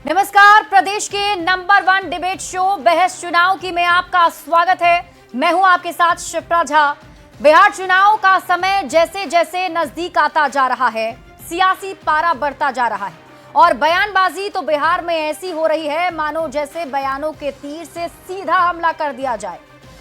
नमस्कार, प्रदेश के number 1 debate show बहस चुनाव की में आपका स्वागत है। मैं हूं आपके साथ शिप्रा झा। बिहार चुनाव का समय जैसे जैसे नजदीक आता जा रहा है, सियासी पारा बढ़ता जा रहा है और बयानबाजी तो बिहार में ऐसी हो रही है मानो जैसे बयानों के तीर से सीधा हमला कर दिया जाए।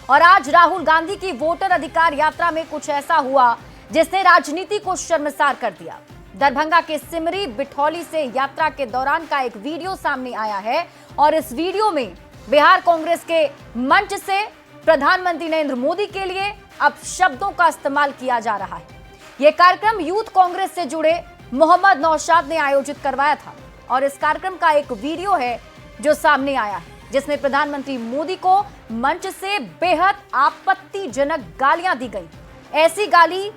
और आज राहुल गांधी की वोटर अधिकार यात्रा में कुछ ऐसा हुआ जिसने राजनीति को शर्मसार कर दिया। दरभंगा के सिमरी बिठौली से यात्रा के दौरान का एक वीडियो सामने आया है और इस वीडियो में बिहार कांग्रेस के मंच से प्रधानमंत्री नरेंद्र मोदी के लिए अब शब्दों का इस्तेमाल किया जा रहा है। यह कार्यक्रम यूथ कांग्रेस से जुड़े मोहम्मद नौशाद ने आयोजित करवाया था और इस कार्यक्रम का एक वीडियो है जो सामने आया है जिसमें प्रधानमंत्री मोदी को मंच से बेहद आपत्तिजनक गालियां दी गई। ऐसी गाली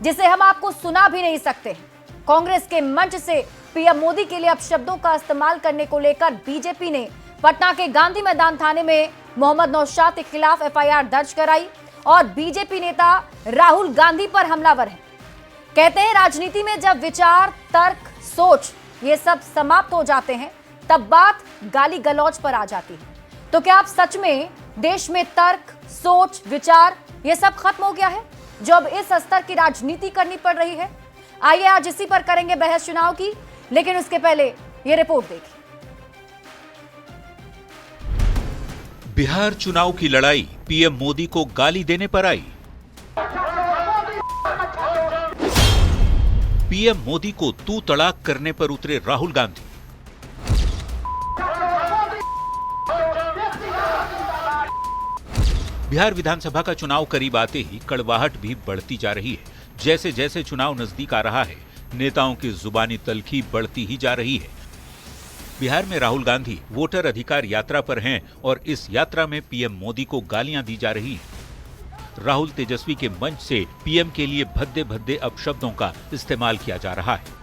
जिसे हम आपको सुना भी नहीं सकते हैं। कांग्रेस के मंच से पीएम मोदी के लिए अपशब्दों का इस्तेमाल करने को लेकर बीजेपी ने पटना के गांधी मैदान थाने में मोहम्मद नौशाद के खिलाफ एफआईआर दर्ज कराई और बीजेपी नेता राहुल गांधी पर हमलावर है। कहते हैं राजनीति में जब विचार, तर्क, सोच ये सब समाप्त हो जाते हैं तब बात गाली गलौज पर आ जाती है। तो क्या आप सच में देश में तर्क, सोच, विचार ये सब खत्म हो गया है जो अब इस स्तर की राजनीति करनी पड़ रही है? आइए आज इसी पर करेंगे बहस चुनाव की, लेकिन उसके पहले ये रिपोर्ट देखिए। बिहार चुनाव की लड़ाई पीएम मोदी को गाली देने पर आई। पीएम मोदी को तू तड़ाक करने पर उतरे राहुल गांधी। बिहार विधानसभा का चुनाव करीब आते ही कड़वाहट भी बढ़ती जा रही है। जैसे जैसे चुनाव नजदीक आ रहा है, नेताओं की जुबानी तल्खी बढ़ती ही जा रही है। बिहार में राहुल गांधी वोटर अधिकार यात्रा पर हैं और इस यात्रा में पीएम मोदी को गालियां दी जा रही हैं। राहुल तेजस्वी के मंच से पीएम के लिए भद्दे भद्दे अपशब्दों का इस्तेमाल किया जा रहा है।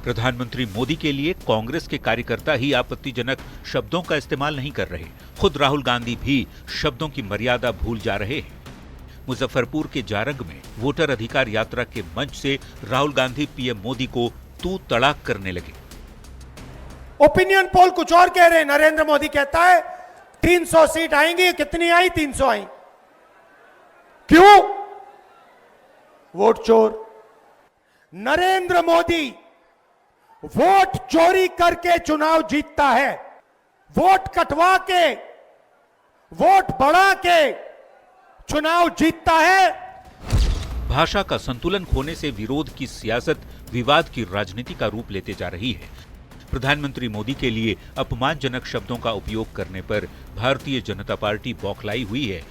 प्रधानमंत्री मोदी के लिए कांग्रेस के कार्यकर्ता ही आपत्तिजनक शब्दों का इस्तेमाल नहीं कर रहे, खुद राहुल गांधी भी शब्दों की मर्यादा भूल जा रहे हैं। मुजफ्फरपुर के जारंग में वोटर अधिकार यात्रा के मंच से राहुल गांधी पीएम मोदी को तू तड़ाक करने लगे। ओपिनियन पोल कुछ और कह रहे हैं। नरेंद्र मोदी कहता है 300 सीट आएंगी, कितनी आई? 300 आई। क्यों? वोट चोर। नरेंद्र मोदी वोट चोरी करके चुनाव जीतता है, वोट कटवा के, वोट बढ़ा के चुनाव जीतता है। भाषा का संतुलन खोने से विरोध की सियासत विवाद की राजनीति का रूप लेते जा रही है। प्रधानमंत्री मोदी के लिए अपमानजनक शब्दों का उपयोग करने पर भारतीय जनता पार्टी बौखलाई हुई है।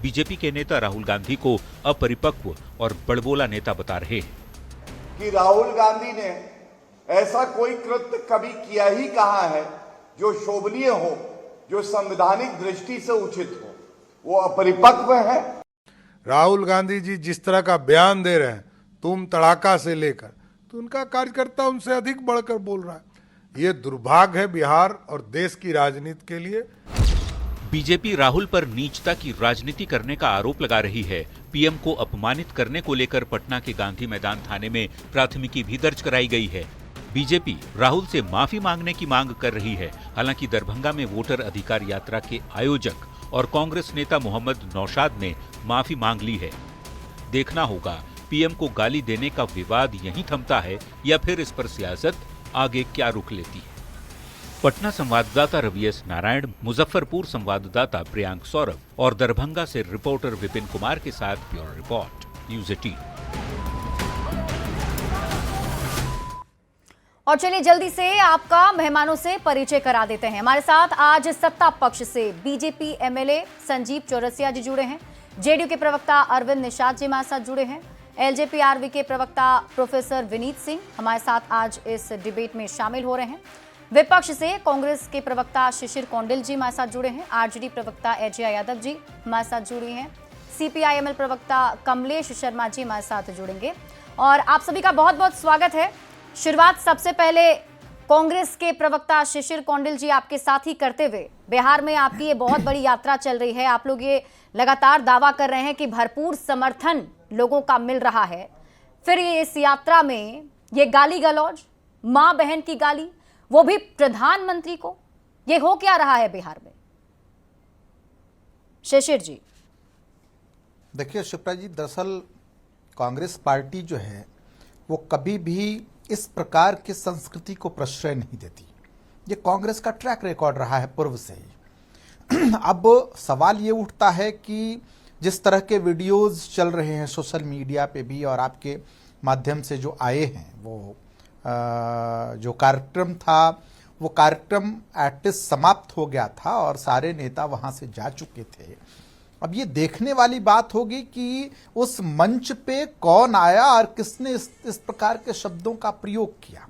बीजेपी के नेता राहुल गांधी को अपरिपक्व और बड़बोला नेता बता रहे हैं कि राहुल गांधी ने ऐसा कोई कृत्य कभी किया ही कहा है जो शोभनीय हो, जो संवैधानिक दृष्टि से उचित हो। वो अपरिपक्व है। राहुल गांधी जी जिस तरह का बयान दे रहे हैं, तुम तड़ाका से लेकर, तो उनका कार्यकर्ता उनसे अधिक बढ़कर बोल रहा है। ये दुर्भाग्य है बिहार और देश की राजनीति के लिए। बीजेपी राहुल पर नीचता की राजनीति करने का आरोप लगा रही है। पीएम को अपमानित करने को लेकर पटना के गांधी मैदान थाने में प्राथमिकी भी दर्ज कराई गई है। बीजेपी राहुल से माफी मांगने की मांग कर रही है। हालांकि दरभंगा में वोटर अधिकार यात्रा के आयोजक और कांग्रेस नेता मोहम्मद नौशाद ने माफी मांग ली है। देखना होगा पीएम को गाली देने का विवाद यहीं थमता है या फिर इस पर सियासत आगे क्या रुख लेती है। पटना संवाददाता रवि एस नारायण, मुजफ्फरपुर संवाददाता प्रियांक सौरभ और दरभंगा से रिपोर्टर विपिन कुमार के साथ ब्यूरो रिपोर्ट, न्यूज़ 18। और चलिए जल्दी से आपका मेहमानों से परिचय करा देते हैं। हमारे साथ आज सत्ता पक्ष से बीजेपी एमएलए संजीव चौरसिया जी जुड़े हैं, जेडीयू के प्रवक्ता अरविंद निषाद जी हमारे साथ जुड़े हैं, एलजेपीआरवी के प्रवक्ता प्रोफेसर विनीत सिंह हमारे साथ आज इस डिबेट में शामिल हो रहे हैं। विपक्ष से कांग्रेस के प्रवक्ता शिशिर कौंडिल जी हमारे साथ जुड़े हैं, आरजेडी प्रवक्ता एजे यादव जी हमारे साथ जुड़े हैं, सीपीआईएमएल प्रवक्ता कमलेश शर्मा जी हमारे साथ जुड़ेंगे। और आप सभी का बहुत बहुत स्वागत है। शुरुआत सबसे पहले कांग्रेस के प्रवक्ता शिशिर कौंडिल जी आपके साथ ही करते हुए, बिहार में आपकी ये बहुत बड़ी यात्रा चल रही है, आप लोग ये लगातार दावा कर रहे हैं कि भरपूर समर्थन लोगों का मिल रहा है, फिर ये इस यात्रा में ये गाली गलौज, मां बहन की गाली, वो भी प्रधानमंत्री को, ये हो क्या रहा है बिहार में? शिशिर जी। देखिए शिप्रा जी, दरअसल कांग्रेस पार्टी जो है वो कभी भी इस प्रकार की संस्कृति को प्रश्रय नहीं देती। ये कांग्रेस का ट्रैक रिकॉर्ड रहा है पूर्व से ही। अब सवाल ये उठता है कि जिस तरह के वीडियोस चल रहे हैं सोशल मीडिया पे भी और आपके माध्यम से जो आए हैं, वो जो कार्यक्रम था वो कार्यक्रम एटलीस्ट समाप्त हो गया था और सारे नेता वहां से जा चुके थे। अब ये देखने वाली बात होगी कि उस मंच पे कौन आया और किसने इस प्रकार के शब्दों का प्रयोग किया।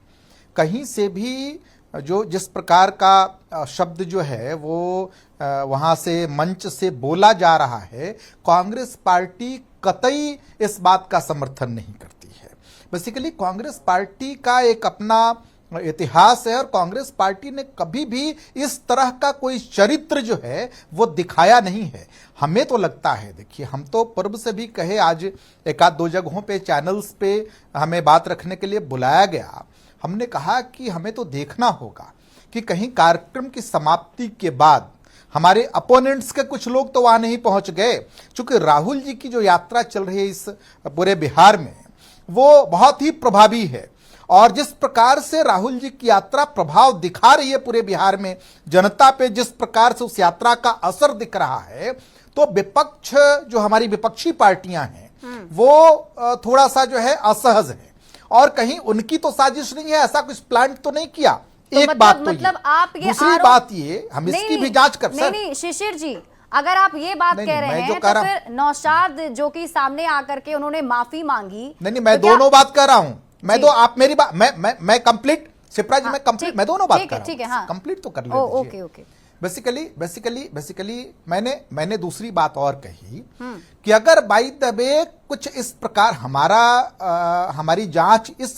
कहीं से भी जो जिस प्रकार का शब्द जो है वो वहां से मंच से बोला जा रहा है, कांग्रेस पार्टी कतई इस बात का समर्थन नहीं करती है। बेसिकली कांग्रेस पार्टी का एक अपना इतिहास है और कांग्रेस पार्टी ने कभी भी इस तरह का कोई चरित्र जो है वो दिखाया नहीं है। हमें तो लगता है, देखिए हम तो पूर्व से भी कहे, आज एक आध दो जगहों पे चैनल्स पे हमें बात रखने के लिए बुलाया गया, हमने कहा कि हमें तो देखना होगा कि कहीं कार्यक्रम की समाप्ति के बाद हमारे अपोनेंट्स के कुछ लोग तो वहां नहीं पहुंच गए। चूंकि राहुल जी की जो यात्रा चल रही है इस पूरे बिहार में वो बहुत ही प्रभावी है और जिस प्रकार से राहुल जी की यात्रा प्रभाव दिखा रही है पूरे बिहार में जनता पे, जिस प्रकार से उस यात्रा का असर दिख रहा है, तो विपक्ष जो हमारी विपक्षी पार्टियां हैं वो थोड़ा सा जो है असहज है और कहीं उनकी तो साजिश नहीं है, ऐसा कुछ प्लान तो नहीं किया। तो एक बात तो मतलब आप ये दूसरी बात ये हम इसकी भी जांच कर सकते। नहीं शिशिर जी, अगर आप ये बात कह रहे हैं तो फिर नौशाद जो कि सामने आकर के उन्होंने माफी मांगी। नहीं, मैं दोनों बात कर रहा हूं। मैं तो आप मेरी बात मैं कंप्लीट शिप्रा जी, मैं कंप्लीट, मैं दोनों बात कर रहा हूं, कंप्लीट तो कर लीजिए। Okay okay. बेसिकली मैंने दूसरी बात और कही कि अगर बाई द वे कुछ इस प्रकार हमारी जांच इस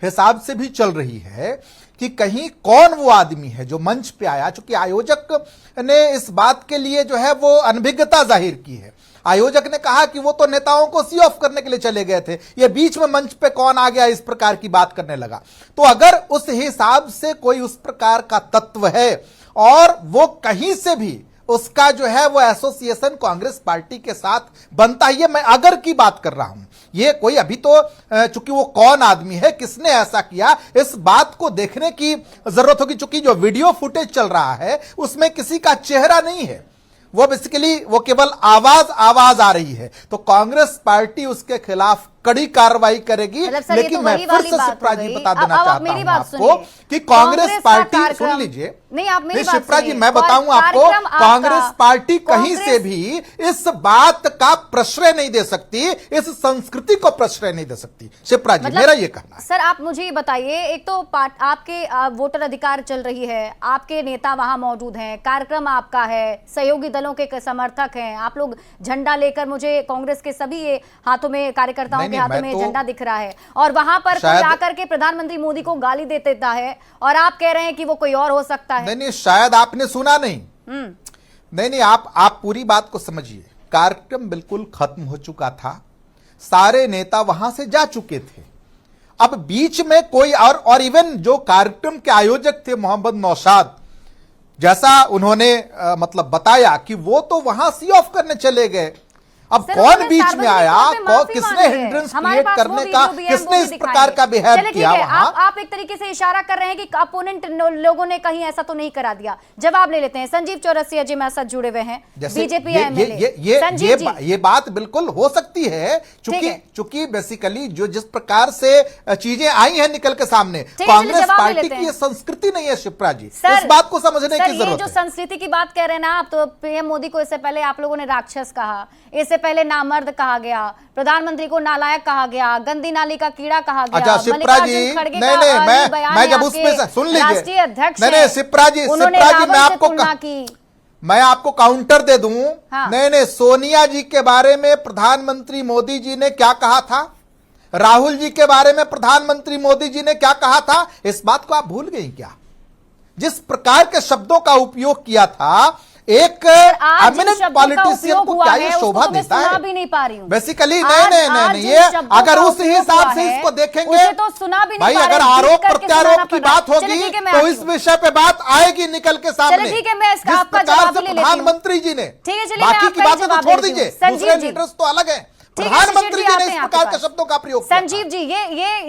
हिसाब से भी चल रही है कि कहीं कौन वो आदमी है जो मंच पे आया, चूंकि आयोजक ने इस बात के लिए जो है वो अनभिज्ञता जाहिर की है। आयोजक ने कहा कि वो तो नेताओं को सी ऑफ करने के लिए चले गए थे, ये बीच में मंच पे कौन आ गया इस प्रकार की बात करने लगा। तो अगर उस हिसाब से कोई उस प्रकार का तत्व है और वो कहीं से भी उसका जो है वो एसोसिएशन कांग्रेस पार्टी के साथ बनता ही है, मैं अगर की बात कर रहा हूं, ये कोई अभी तो चूंकि वो कौन आदमी है, किसने ऐसा किया, इस बात को देखने की जरूरत होगी। चूंकि जो वीडियो फुटेज चल रहा है उसमें किसी का चेहरा नहीं है, वो बेसिकली वो केवल आवाज आ रही है। तो कांग्रेस पार्टी उसके खिलाफ कड़ी कार्रवाई करेगी। लेकिन मैं फिर से शिप्रा जी बता देना चाहता हूं आपको कि कांग्रेस पार्टी, सुन लीजिए, नहीं शिप्रा जी मैं बताऊं आपको, कांग्रेस पार्टी कहीं से भी इस बात का प्रश्रय नहीं दे सकती, इस संस्कृति को प्रश्रय नहीं दे सकती। शिप्रा जी मेरा ये कहना है। सर आप मुझे बताइए, एक तो आपके वोटर अधिकार चल रही है, आपके नेता वहां मौजूद हैं, कार्यक्रम आपका है, सहयोगी दलों के समर्थक हैं, आप लोग झंडा लेकर, मुझे कांग्रेस के सभी हाथों में कार्यकर्ताओं के हाथों में झंडा दिख रहा है, और वहां पर कोई आकर के प्रधानमंत्री मोदी को गाली दे देता है और आप कह रहे हैं कि वो कोई और हो सकता है। नहीं, शायद आपने सुना नहीं। नहीं, आप पूरी बात को समझिए। कार्यक्रम बिल्कुल खत्म हो चुका था, सारे नेता वहां से जा चुके थे। अब बीच में कोई और इवन जो कार्यक्रम के आयोजक थे मोहम्मद नौशाद, जैसा उन्होंने मतलब बताया कि वो तो वहां सी ऑफ करने चले गए। अब कौन बीच में आया, किसने हिंड्रेंस क्रिएट करने का, किसने इस प्रकार का बिहेव किया वहां? आप एक तरीके से इशारा कर रहे हैं कि अपोनेंट लोगों ने कहीं ऐसा तो नहीं करा दिया। जवाब ले लेते हैं। संजीव चौरसिया जी मेरे साथ जुड़े हुए हैं, बीजेपी एमएलए। ये बात बिल्कुल हो सकती है, चूंकि बेसिकली जो जिस प्रकार से चीजें आई हैं निकल के सामने, कांग्रेस पार्टी की ये संस्कृति नहीं है शिप्रा जी, इस बात को समझने की जरूरत है। जो संस्कृति की बात कह रहे हैं ना आप, तो पीएम मोदी को इससे पहले आप लोगों ने राक्षस कहा, इससे पहले नामर्द कहा गया, प्रधानमंत्री को नालायक कहा गया, गंदी नाली का कीड़ा कहा गया। अच्छा शिप्रा जी, मैं जब उसमें सुन लीजिए, राष्ट्रीय अध्यक्ष नहीं शिप्रा जी मैं आपको काउंटर दे दूं। हाँ। नहीं, सोनिया जी के बारे में प्रधानमंत्री मोदी जी ने क्या कहा था? राहुल जी के बारे में प्रधानमंत्री मोदी जी ने क्या कहा था, इस बात को आप भूल गई क्या? जिस प्रकार के शब्दों का उपयोग किया था, एक एमिनेंट पॉलिटिशियन को क्या ये शोभा देता है? भी नहीं पा रही हूँ बेसिकली नहीं, ये अगर उस हिसाब से इसको देखेंगे तो सुना भी नहीं भाई, पा रहे, अगर बीट आरोप करके प्रत्यारोप सुनाना की पड़ रहा है। बात होगी चलिए, ठीक है, मैं तो आती इस हूँ। विषय पे बात आएगी निकल के सामने। चलिए, ठीक है, मैं जिस आपका प्रकार जवाब से भी लेती हूँ। प्रधानमंत्री जी ने, ठीक है, चलिए, मैं बाकी की आपका ही बातें तो जवाब छोड़ ले लेती हूँ। दीजिए, दूसरे संजीव जी। लीडर्स तो अलग है, ठीक है, प्रधानमंत्री शिशिर जी ने आते इस हैं प्रकार आपके के पास। शब्दों का प्रयोग किया था। संजीव जी,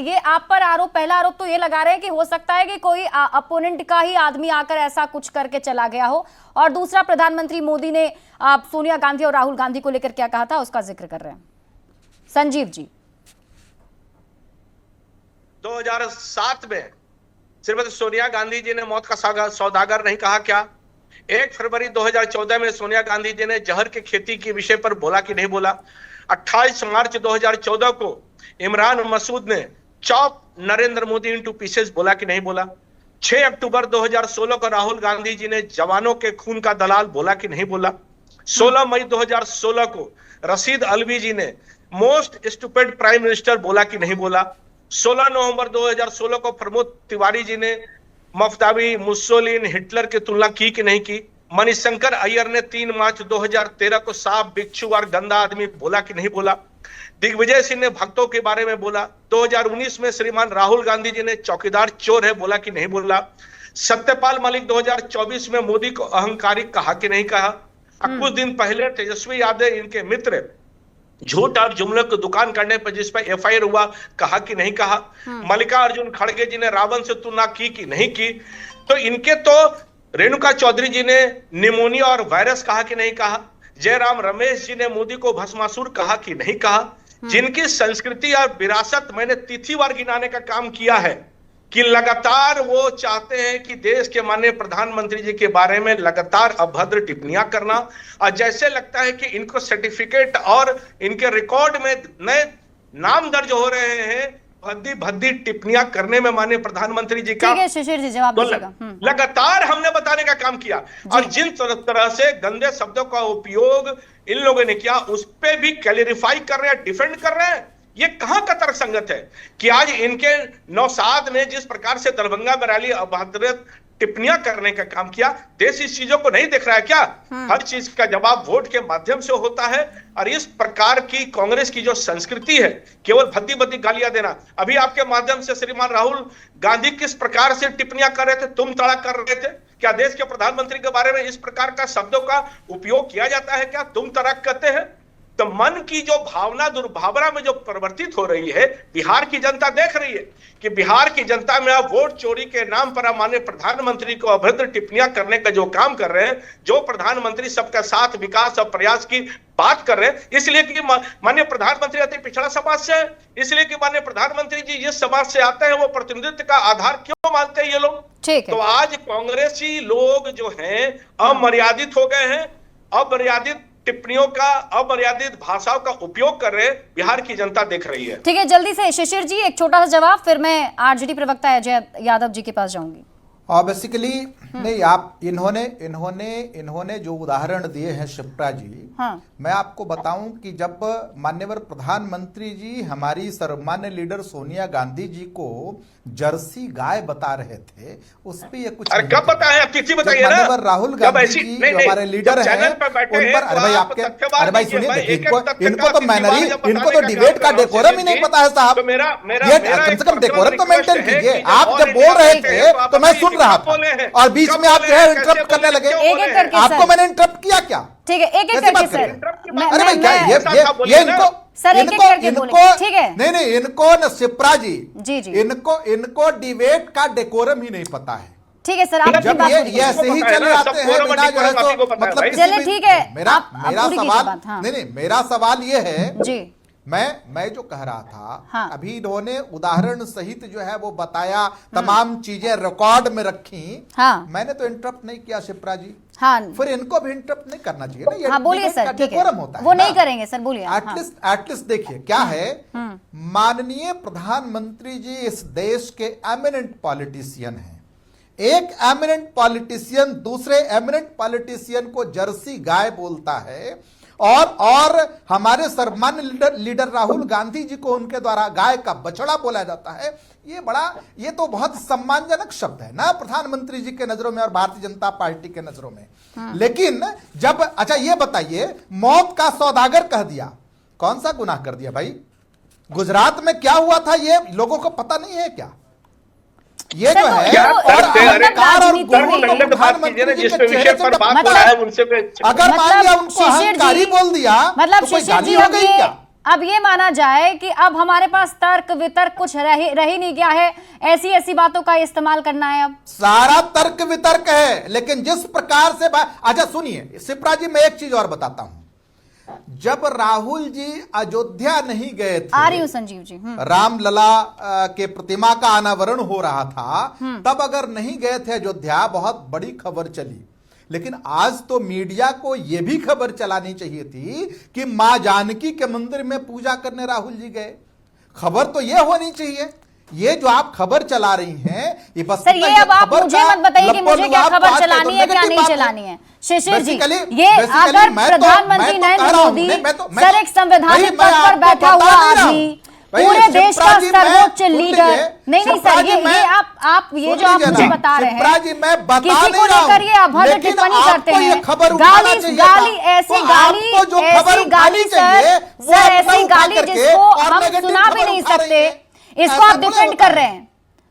ये आप पर आरोप, पहला आरोप तो ये लगा रहे हैं कि हो सकता है कि कोई अपोनेंट का ही आदमी आकर ऐसा कुछ करके चला गया हो, और दूसरा प्रधानमंत्री मोदी ने सोनिया गांधी और राहुल गांधी को लेकर क्या कहा था उसका जिक्र कर रहे हैं। संजीव जी, 2007 में श्रीमती सोनिया गांधी जी ने मौत का सौदागर नहीं कहा क्या? 1 फरवरी 2014 में सोनिया गांधी जी ने जहर की खेती के विषय पर बोला कि नहीं बोला? 28 मार्च 2014 को इमरान मसूद ने chop Narendra Modi into pieces बोला कि नहीं बोला? 6 अक्टूबर 2016 को राहुल गांधी जी ने जवानों के खून का दलाल बोला कि नहीं बोला? 16 मई 2016 को रशीद अलवी जी ने मोस्ट स्टूपिड प्राइम मिनिस्टर बोला कि नहीं बोला? 16 नवंबर 2016 को प्रमोद तिवारी जी ने मफ्तावी, मुस्सोलिन, हिटलर की तुलना की कि नहीं की? मणिशंकर अय्यर ने 3 मार्च 2013 को सांप, बिच्छू और गंदा आदमी बोला कि नहीं बोला? दिग्विजय सिंह ने भक्तों के बारे में बोला? 2019 में श्रीमान राहुल गांधी जी ने चौकीदार चोर है बोला कि नहीं बोला? सत्यपाल मलिक 2024 में मोदी को अहंकारी कहा कि नहीं कहा? कुछ दिन पहले तेजस्वी यादव इनके मित्र झूठ और जुमलों की दुकान करने पर जिस पर एफआईआर हुआ, कहा कि नहीं कहा? मल्लिकार्जुन खड़गे जी ने रावण से तुलना की कि नहीं की? तो इनके तो रेणुका चौधरी जी ने निमोनिया और वायरस कहा कि नहीं कहा? जयराम रमेश जी ने मोदी को भस्मासुर कहा कि नहीं कहा? जिनकी संस्कृति और विरासत मैंने तिथिवार गिनाने का काम किया है कि लगातार वो चाहते हैं कि देश के माननीय प्रधानमंत्री जी के बारे में लगातार अभद्र टिप्पणियां करना, और जैसे लगता है कि इनको सर्टिफिकेट और इनके रिकॉर्ड में नए नाम दर्ज हो रहे हैं भद्दी भद्दी टिप्पणियां करने में माननीय प्रधानमंत्री जी का। ठीक है शिशिर जी, जवाब दीजिएगा। लगातार हमने बताने का काम किया, और जिन तरह से गंदे शब्दों का उपयोग इन लोगों ने किया उस पे भी क्लैरिफाई कर रहे हैं, डिफेंड कर रहे हैं। ये कहां का तर्कसंगत है कि आज इनके नौशाद ने जिस प्रकार से दरभंगा में रैली अभद्र टिप्पणियां करने का काम किया, देश इस चीजों को नहीं देख रहा है क्या? हर चीज का जवाब वोट के माध्यम से होता है, और इस प्रकार की कांग्रेस की जो संस्कृति है केवल भद्दी भद्दी गालियां देना। अभी आपके माध्यम से श्रीमान राहुल गांधी किस प्रकार से टिप्पणियां कर रहे थे, तुम तड़क कर रहे थे क्या? देश के प्रधानमंत्री के बारे में इस प्रकार का शब्दों का उपयोग किया जाता है क्या? तुम तड़क कहते हैं। तो मन की जो भावना दुर्भावना में जो परिवर्तित हो रही है, बिहार की जनता देख रही है कि बिहार की जनता में आप वोट चोरी के नाम पर माननीय प्रधानमंत्री को अभद्र टिप्पणियां करने का जो काम कर रहे हैं, जो प्रधानमंत्री सबका साथ, विकास और प्रयास की बात कर रहे हैं, इसलिए कि माननीय प्रधानमंत्री अति पिछड़ा समाज से है, इसलिए कि माननीय प्रधानमंत्री जी जिस समाज से आते हैं वो प्रतिनिधित्व का आधार क्यों मानते हैं ये लोग? ठीक है। तो आज कांग्रेसी लोग जो हैं अमर्यादित हो गए हैं, अमर्यादित टिप्पणियों का, अमर्यादित भाषाओं का उपयोग कर रहे हैं, बिहार की जनता देख रही है। ठीक है, जल्दी से शिशिर जी एक छोटा सा जवाब, फिर मैं आरजेडी प्रवक्ता अजय यादव जी के पास जाऊंगी। और बेसिकली नहीं, आप इन्होंने जो उदाहरण दिए हैं शिप्रा जी, हाँ। मैं आपको बताऊं कि जब माननीय प्रधानमंत्री जी हमारी सर्वमान्य लीडर सोनिया गांधी जी को जर्सी गाय बता रहे थे, उस पे ये कुछ अरे कब बताया? आप तिथि बताइए ना। माननीय राहुल गांधी जी जो हमारे लीडर हैं उन पर, अरे भाई आपके, अरे भाई सुनिए, इनको तो मैनरी, इनको तो डिबेट का डेकोरम ही नहीं पता है साहब। ये कम से कम डेकोरम तो मेंटेन कीजिए। आप जब बोल रहे थे तो मैं सुन रहा था, और बीच में आप जो है इंटरप्ट करने लगे। एक-एक करके आपको मैंने इंटरप्ट किया क्या? ठीक है, एक एक कैसे बात करके कर सर। रहे हैं? अरे भाई क्या ये इनको सर एक-एक करके बोलें, ठीक है? नहीं, इनको न शिप्रा जी, जी। इनको डिबेट का डेकोरम ही नहीं पता है। ठीक है सर, आप अपनी जब बात ये बोलिए। ऐसे ही चले आते हैं बिना जो है तो मतलब किसी चलिए, भी- ठीक है। मेरा आप पूरी कीजिए सवाल, बात, हाँ। नहीं, मेरा सवाल ये है, जी, मैं जो कह रहा था, हाँ। अभी इन्होंने उदाहरण सहित जो है वो बताया, तमाम चीजें रिकॉर्ड में रखी। हाँ। मैंने तो इंटरप्ट नहीं किया शिप्रा जी, हाँ फिर इनको भी इंटरप्ट नहीं करना चाहिए ना। ये हाँ, बोलिए डिबेट का सर, ठीक है, डेकोरम होता है वो ना। नहीं करेंगे सर, बोलिए। हाँ। एटलीस्ट देखिए क्या है, माननीय प्रधानमंत्री जी इस देश के एमिनेंट पॉलिटिशियन हैं। एक एमिनेंट पॉलिटिशियन दूसरे एमिनेंट पॉलिटिशियन को जर्सी गाय बोलता है, और हमारे सम्मान्य लीडर राहुल गांधी जी को उनके द्वारा गाय का बछड़ा बोला जाता है। ये तो बहुत सम्मानजनक शब्द है ना प्रधानमंत्री जी के नजरों में और भारतीय जनता पार्टी के नजरों में। लेकिन जब अच्छा ये बताइए, मौत का सौदागर कह दिया, कौन सा गुनाह कर दिया भाई? गुजरात में क्या हुआ था ये लोगों को पता नहीं है क्या? ये जो है अगर मान लिया उनको अहंकारी बोल दिया, मतलब तो कोई शिशिर गाली जी हो गई क्या? अब ये माना जाए कि अब हमारे पास तर्क वितर्क कुछ रह ही नहीं गया है, ऐसी ऐसी बातों का इस्तेमाल करना है। अब सारा तर्क वितर्क है, लेकिन जिस प्रकार से अच्छा सुनिए शिप्रा जी, मैं एक चीज और बताता हूं। जब राहुल जी अयोध्या नहीं गए थे, आ रही हूं संजीव जी, रामलला के प्रतिमा का अनावरण हो रहा था, तब अगर नहीं गए थे अयोध्या, बहुत बड़ी खबर चली। लेकिन आज तो मीडिया को यह भी खबर चलानी चाहिए थी कि मां जानकी के मंदिर में पूजा करने राहुल जी गए। खबर तो यह होनी चाहिए। ये जो आप खबर चला रही हैं, ये बस सर, ये अब आप मुझे मत बताइए कि मुझे क्या खबर चलानी है क्या नहीं चलानी है। शिशिर जी, ये अगर प्रधानमंत्री नरेंद्र मोदी सर एक संवैधानिक पद पर बैठा हुआ आदमी, पूरे देश का सर्वोच्च लीडर, नहीं सर, ये आप ये जो आप मुझे बता रहे हैं, किसी को लेकर ये अभद्र टिप्पणी करते हैं, गाली ऐसी गाली सर ऐसी गाली जिसको हम सुना भी नहीं सकते, इसको आप डिफेंड कर रहे हैं।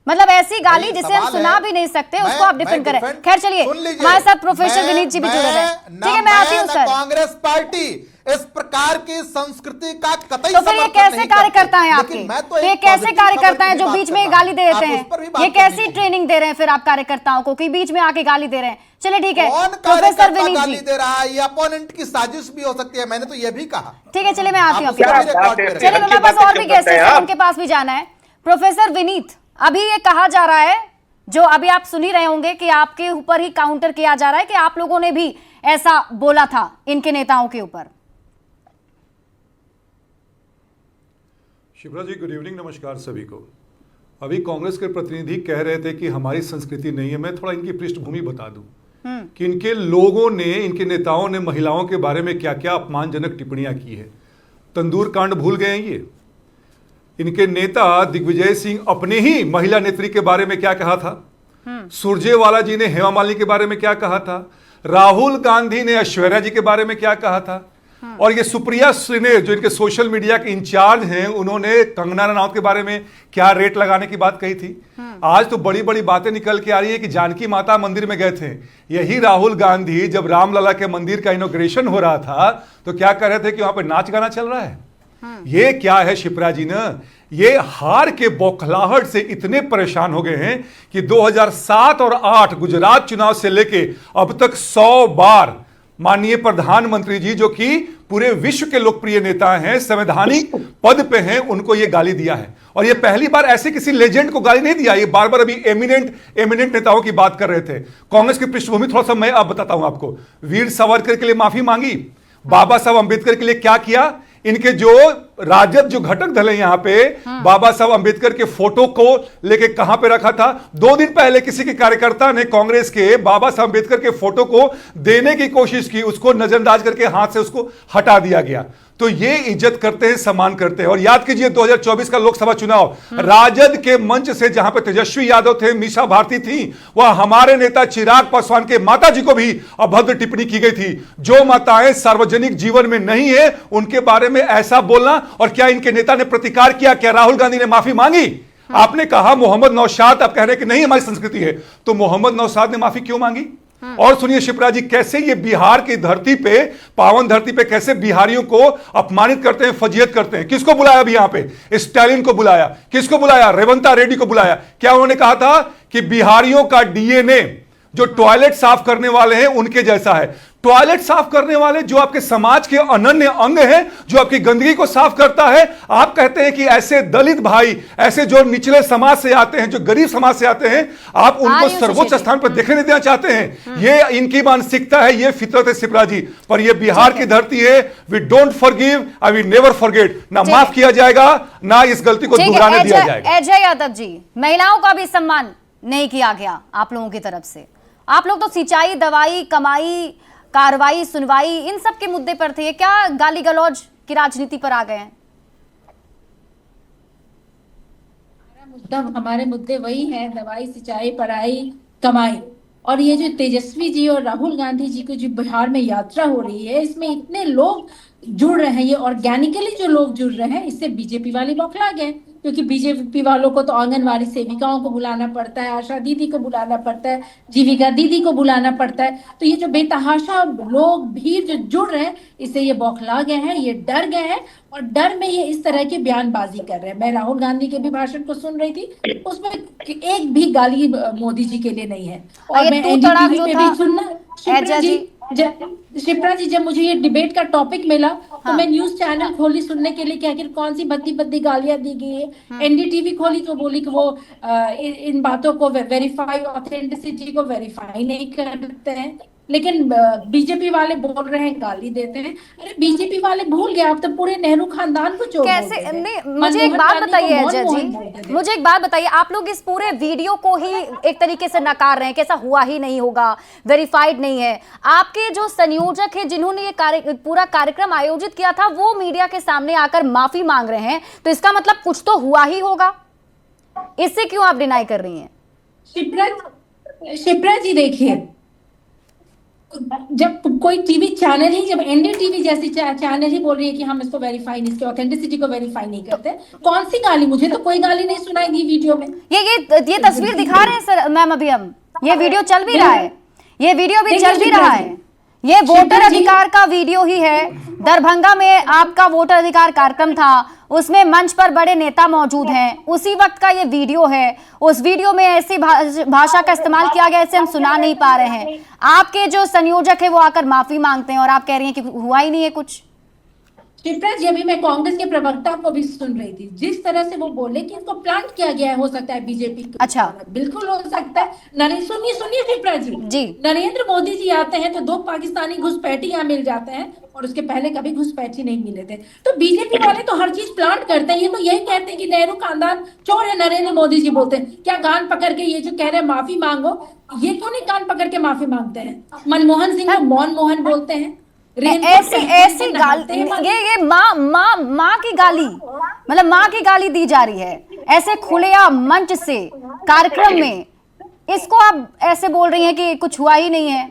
मतलब ऐसी गाली जिसे हम सुना भी नहीं सकते, उसको आप डिफेंड कर रहे हैं। खैर चलिए, हमारे साथ प्रोफेसर विनीत जी भी जुड़े हैं। ठीक है, मैं आती हूँ सर। कांग्रेस पार्टी इस प्रकार की संस्कृति का कतई तो फिर ये कैसे कार्यकर्ता हैं आपके? ये कैसे कार्यकर्ता हैं जो बीच में गाली दे देते हैं? ये कैसी ट्रेनिंग दे रहे हैं फिर आप कार्यकर्ताओं को कि बीच में आके गाली दे रहे हैं? चलिए ठीक है, प्रोफेसर विनीत जी दे रहा है, ये अपोनेंट की साजिश भी हो सकती है, मैंने तो ये भी कहा। ठीक है, चलिए मैं आती हूँ। चलिए मेरे पास और भी गेस्ट हैं, उनके पास भी जाना है। प्रोफेसर विनीत, अभी ये कहा जा रहा है, जो अभी आप सुन ही रहे होंगे, कि आपके ऊपर ही काउंटर किया जा रहा है कि आप लोगों ने भी ऐसा बोला था इनके नेताओं के ऊपर। शिप्रा जी, गुड इवनिंग, नमस्कार सभी को। अभी कांग्रेस के प्रतिनिधि कह रहे थे कि हमारी संस्कृति नहीं है। मैं थोड़ा इनकी पृष्ठभूमि बता दूं कि इनके लोगों ने, इनके नेताओं ने महिलाओं के बारे में क्या क्या अपमानजनक टिप्पणियां की है। तंदूर कांड भूल गए हैं ये? इनके नेता दिग्विजय सिंह अपने ही महिला नेत्री के बारे में क्या कहा था, सुरजेवाला जी ने हेमा मालिनी के बारे में क्या कहा था, राहुल गांधी ने ऐश्वर्या जी के बारे में क्या कहा था, और ये सुप्रिया सुले जो इनके सोशल मीडिया के इंचार्ज हैं, उन्होंने कंगना रनौत के बारे में क्या रेट लगाने की बात कही थी। आज तो बड़ी बड़ी बातें निकल के आ रही है कि जानकी माता मंदिर में गए थे। यही राहुल गांधी जब रामलला के मंदिर का इनॉग्रेशन हो रहा था तो क्या कह रहे थे कि वहां पर नाच गाना चल रहा है। ये क्या है शिप्रा जी ना, ये हार के बौखलाहट से इतने परेशान हो गए हैं कि 2007 और 8 गुजरात चुनाव से लेके अब तक 100 बार माननीय प्रधानमंत्री जी, जो कि पूरे विश्व के लोकप्रिय नेता हैं, संवैधानिक पद पे हैं, उनको ये गाली दिया है। और ये पहली बार ऐसे किसी लेजेंड को गाली नहीं दिया, ये बार बार अभी एमिनेंट नेताओं की बात कर रहे थे। कांग्रेस की पृष्ठभूमि थोड़ा सा मैं अब बताता हूं आपको। वीर सावरकर के लिए माफी मांगी, बाबा साहब अंबेडकर के लिए क्या किया, इनके जो राजद जो घटक दल है यहां पे बाबा साहब अंबेडकर के फोटो को लेके कहां पे रखा था। 2 दिन पहले किसी के कार्यकर्ता ने कांग्रेस के बाबा साहब अंबेडकर के फोटो को देने की कोशिश की, उसको नजरअंदाज करके हाथ से उसको हटा दिया गया। तो ये इज्जत करते हैं, सम्मान करते हैं। और याद कीजिए 2024 का लोकसभा चुनाव, राजद के मंच से जहां पे तेजस्वी यादव थे, मीसा भारती थी, वह हमारे नेता चिराग पासवान के माता जी को भी अभद्र टिप्पणी की गई थी। जो माताएं सार्वजनिक जीवन में नहीं है उनके बारे में ऐसा बोलना। और क्या इनके नेता ने प्रतिकार किया? क्या राहुल गांधी ने माफी मांगी? आपने कहा मोहम्मद नौशाद, आप कह रहे कि नहीं हमारी संस्कृति है, तो मोहम्मद नौशाद ने माफी क्यों मांगी? और सुनिए शिप्रा जी, कैसे ये बिहार की धरती पे, पावन धरती पे कैसे बिहारियों को अपमानित करते हैं, फजीयत करते हैं। किसको बुलाया अभी यहां पे? स्टालिन को बुलाया। किसको बुलाया? रेवंता रेड्डी को बुलाया। क्या उन्होंने कहा था कि बिहारियों का डीएनए जो टॉयलेट साफ करने वाले हैं उनके जैसा है? टॉयलेट साफ करने वाले जो आपके समाज के अनन्य अंग हैं, जो आपकी गंदगी को साफ करता है, आप कहते हैं कि ऐसे दलित भाई, ऐसे जो निचले समाज से आते हैं, जो गरीब समाज से आते हैं, आप उनको सर्वोच्च स्थान पर देखने देना चाहते हैं। ये इनकी मानसिकता है, ये फितरत है शिप्रा जी। पर ये बिहार की धरती है। We don't forgive and we never forget. ना माफ किया जाएगा, ना इस गलती को दोहराने दिया जाएगा। अजय यादव जी, महिलाओं का भी सम्मान नहीं किया गया आप लोगों की तरफ से। आप लोग तो सिंचाई, दवाई, कमाई, कार्रवाई, सुनवाई इन सब के मुद्दे पर थे, क्या गाली गलौज की राजनीति पर आ गए हैं? हमारे मुद्दे वही हैं, दवाई, सिंचाई, पढ़ाई, कमाई। और ये जो तेजस्वी जी और राहुल गांधी जी की जो बिहार में यात्रा हो रही है, इसमें इतने लोग जुड़ रहे हैं, ये ऑर्गेनिकली जो लोग जुड़ रहे हैं, इससे बीजेपी वाले बौखला गए, क्योंकि बीजेपी वालों को तो आंगनवाड़ी सेविकाओं को बुलाना पड़ता है, आशा दीदी को बुलाना पड़ता है, जीविका दीदी को बुलाना पड़ता है। तो ये जो बेतहाशा लोग भीड़ जो जुड़ रहे हैं, इससे ये बौखला गए हैं, ये डर गए हैं, और डर में ये इस तरह की बयानबाजी कर रहे हैं। मैं राहुल गांधी के भी भाषण को सुन रही थी, उसमें एक भी गाली मोदी जी के लिए नहीं है। और मैं एनडीटीवी पे भी सुनना, शिप्रा जी, जब मुझे ये डिबेट का टॉपिक मिला तो मैं न्यूज चैनल खोली सुनने के लिए कि आखिर कौन सी बद्दी गालियां दी गई है। एनडीटीवी खोली तो बोली कि वो इन बातों को वेरीफाई, ऑथेंटिसिटी को वेरीफाई नहीं करते हैं, लेकिन बीजेपी वाले बोल रहे हैं, गाली देते हैं। अरे बीजेपी वाले भूल गए, आप तो पूरे नेहरू खानदान को चोर कैसे? नहीं, मुझे एक बात बताइए अजय जी, मुझे एक बात बताइए, आप लोग इस पूरे वीडियो को ही एक तरीके से नकार रहे हैं कि ऐसा हुआ ही नहीं होगा, वेरीफाइड नहीं है। आपके जो संयोजक है जिन्होंने ये पूरा कार्यक्रम आयोजित किया था, वो मीडिया के सामने आकर माफी मांग रहे हैं, तो इसका मतलब कुछ तो हुआ ही होगा। इससे क्यों आप डिनाई कर रही हैं? शिप्रा जी देखिए, जब कोई टीवी चैनल ही, जब एनडीटीवी जैसी चैनल ही बोल रही है कि हम इसको वेरीफाई नहीं, इसकी ऑथेंटिसिटी को वेरीफाई नहीं करते, कौन सी गाली? मुझे तो कोई गाली नहीं सुनाई दी वीडियो में। ये तस्वीर दिखा रहे हैं सर मैम, अभी हम ये वीडियो चल भी रहा है, ये वीडियो भी चल भी रहा है। ये वोटर अधिकार का वीडियो ही है। दरभंगा में आपका वोटर अधिकार कार्यक्रम था, उसमें मंच पर बड़े नेता मौजूद हैं, उसी वक्त का ये वीडियो है। उस वीडियो में ऐसी भाषा का इस्तेमाल किया गया, इसे हम सुना नहीं पा रहे हैं। आपके जो संयोजक है वो आकर माफी मांगते हैं और आप कह रही हैं कि हुआ ही नहीं है कुछ। शिप्रा जी, अभी मैं कांग्रेस के प्रवक्ता को भी सुन रही थी, जिस तरह से वो बोले कि इनको प्लांट किया गया है, हो सकता है बीजेपी को। अच्छा, बिल्कुल हो सकता है। सुनिए शिप्रा जी, नरेंद्र मोदी जी आते हैं तो 2 पाकिस्तानी घुसपैठी यहाँ मिल जाते हैं, और उसके पहले कभी घुसपैठी नहीं मिले थे। तो बीजेपी वाले तो हर चीज प्लांट करते हैं। ये तो यही कहते हैं कि नेहरू खानदान चोर है, नरेंद्र मोदी जी बोलते हैं। क्या कान पकड़ के ये जो कह रहे हैं माफी मांगो, ये क्यों नहीं कान पकड़ के माफी मांगते हैं? मनमोहन सिंह को मौन मोहन बोलते हैं। ऐसी गाली, ये माँ की गाली, मतलब माँ की गाली दी जा रही है ऐसे खुलेआम मंच से कार्यक्रम में, इसको आप ऐसे बोल रही हैं कि कुछ हुआ ही नहीं है।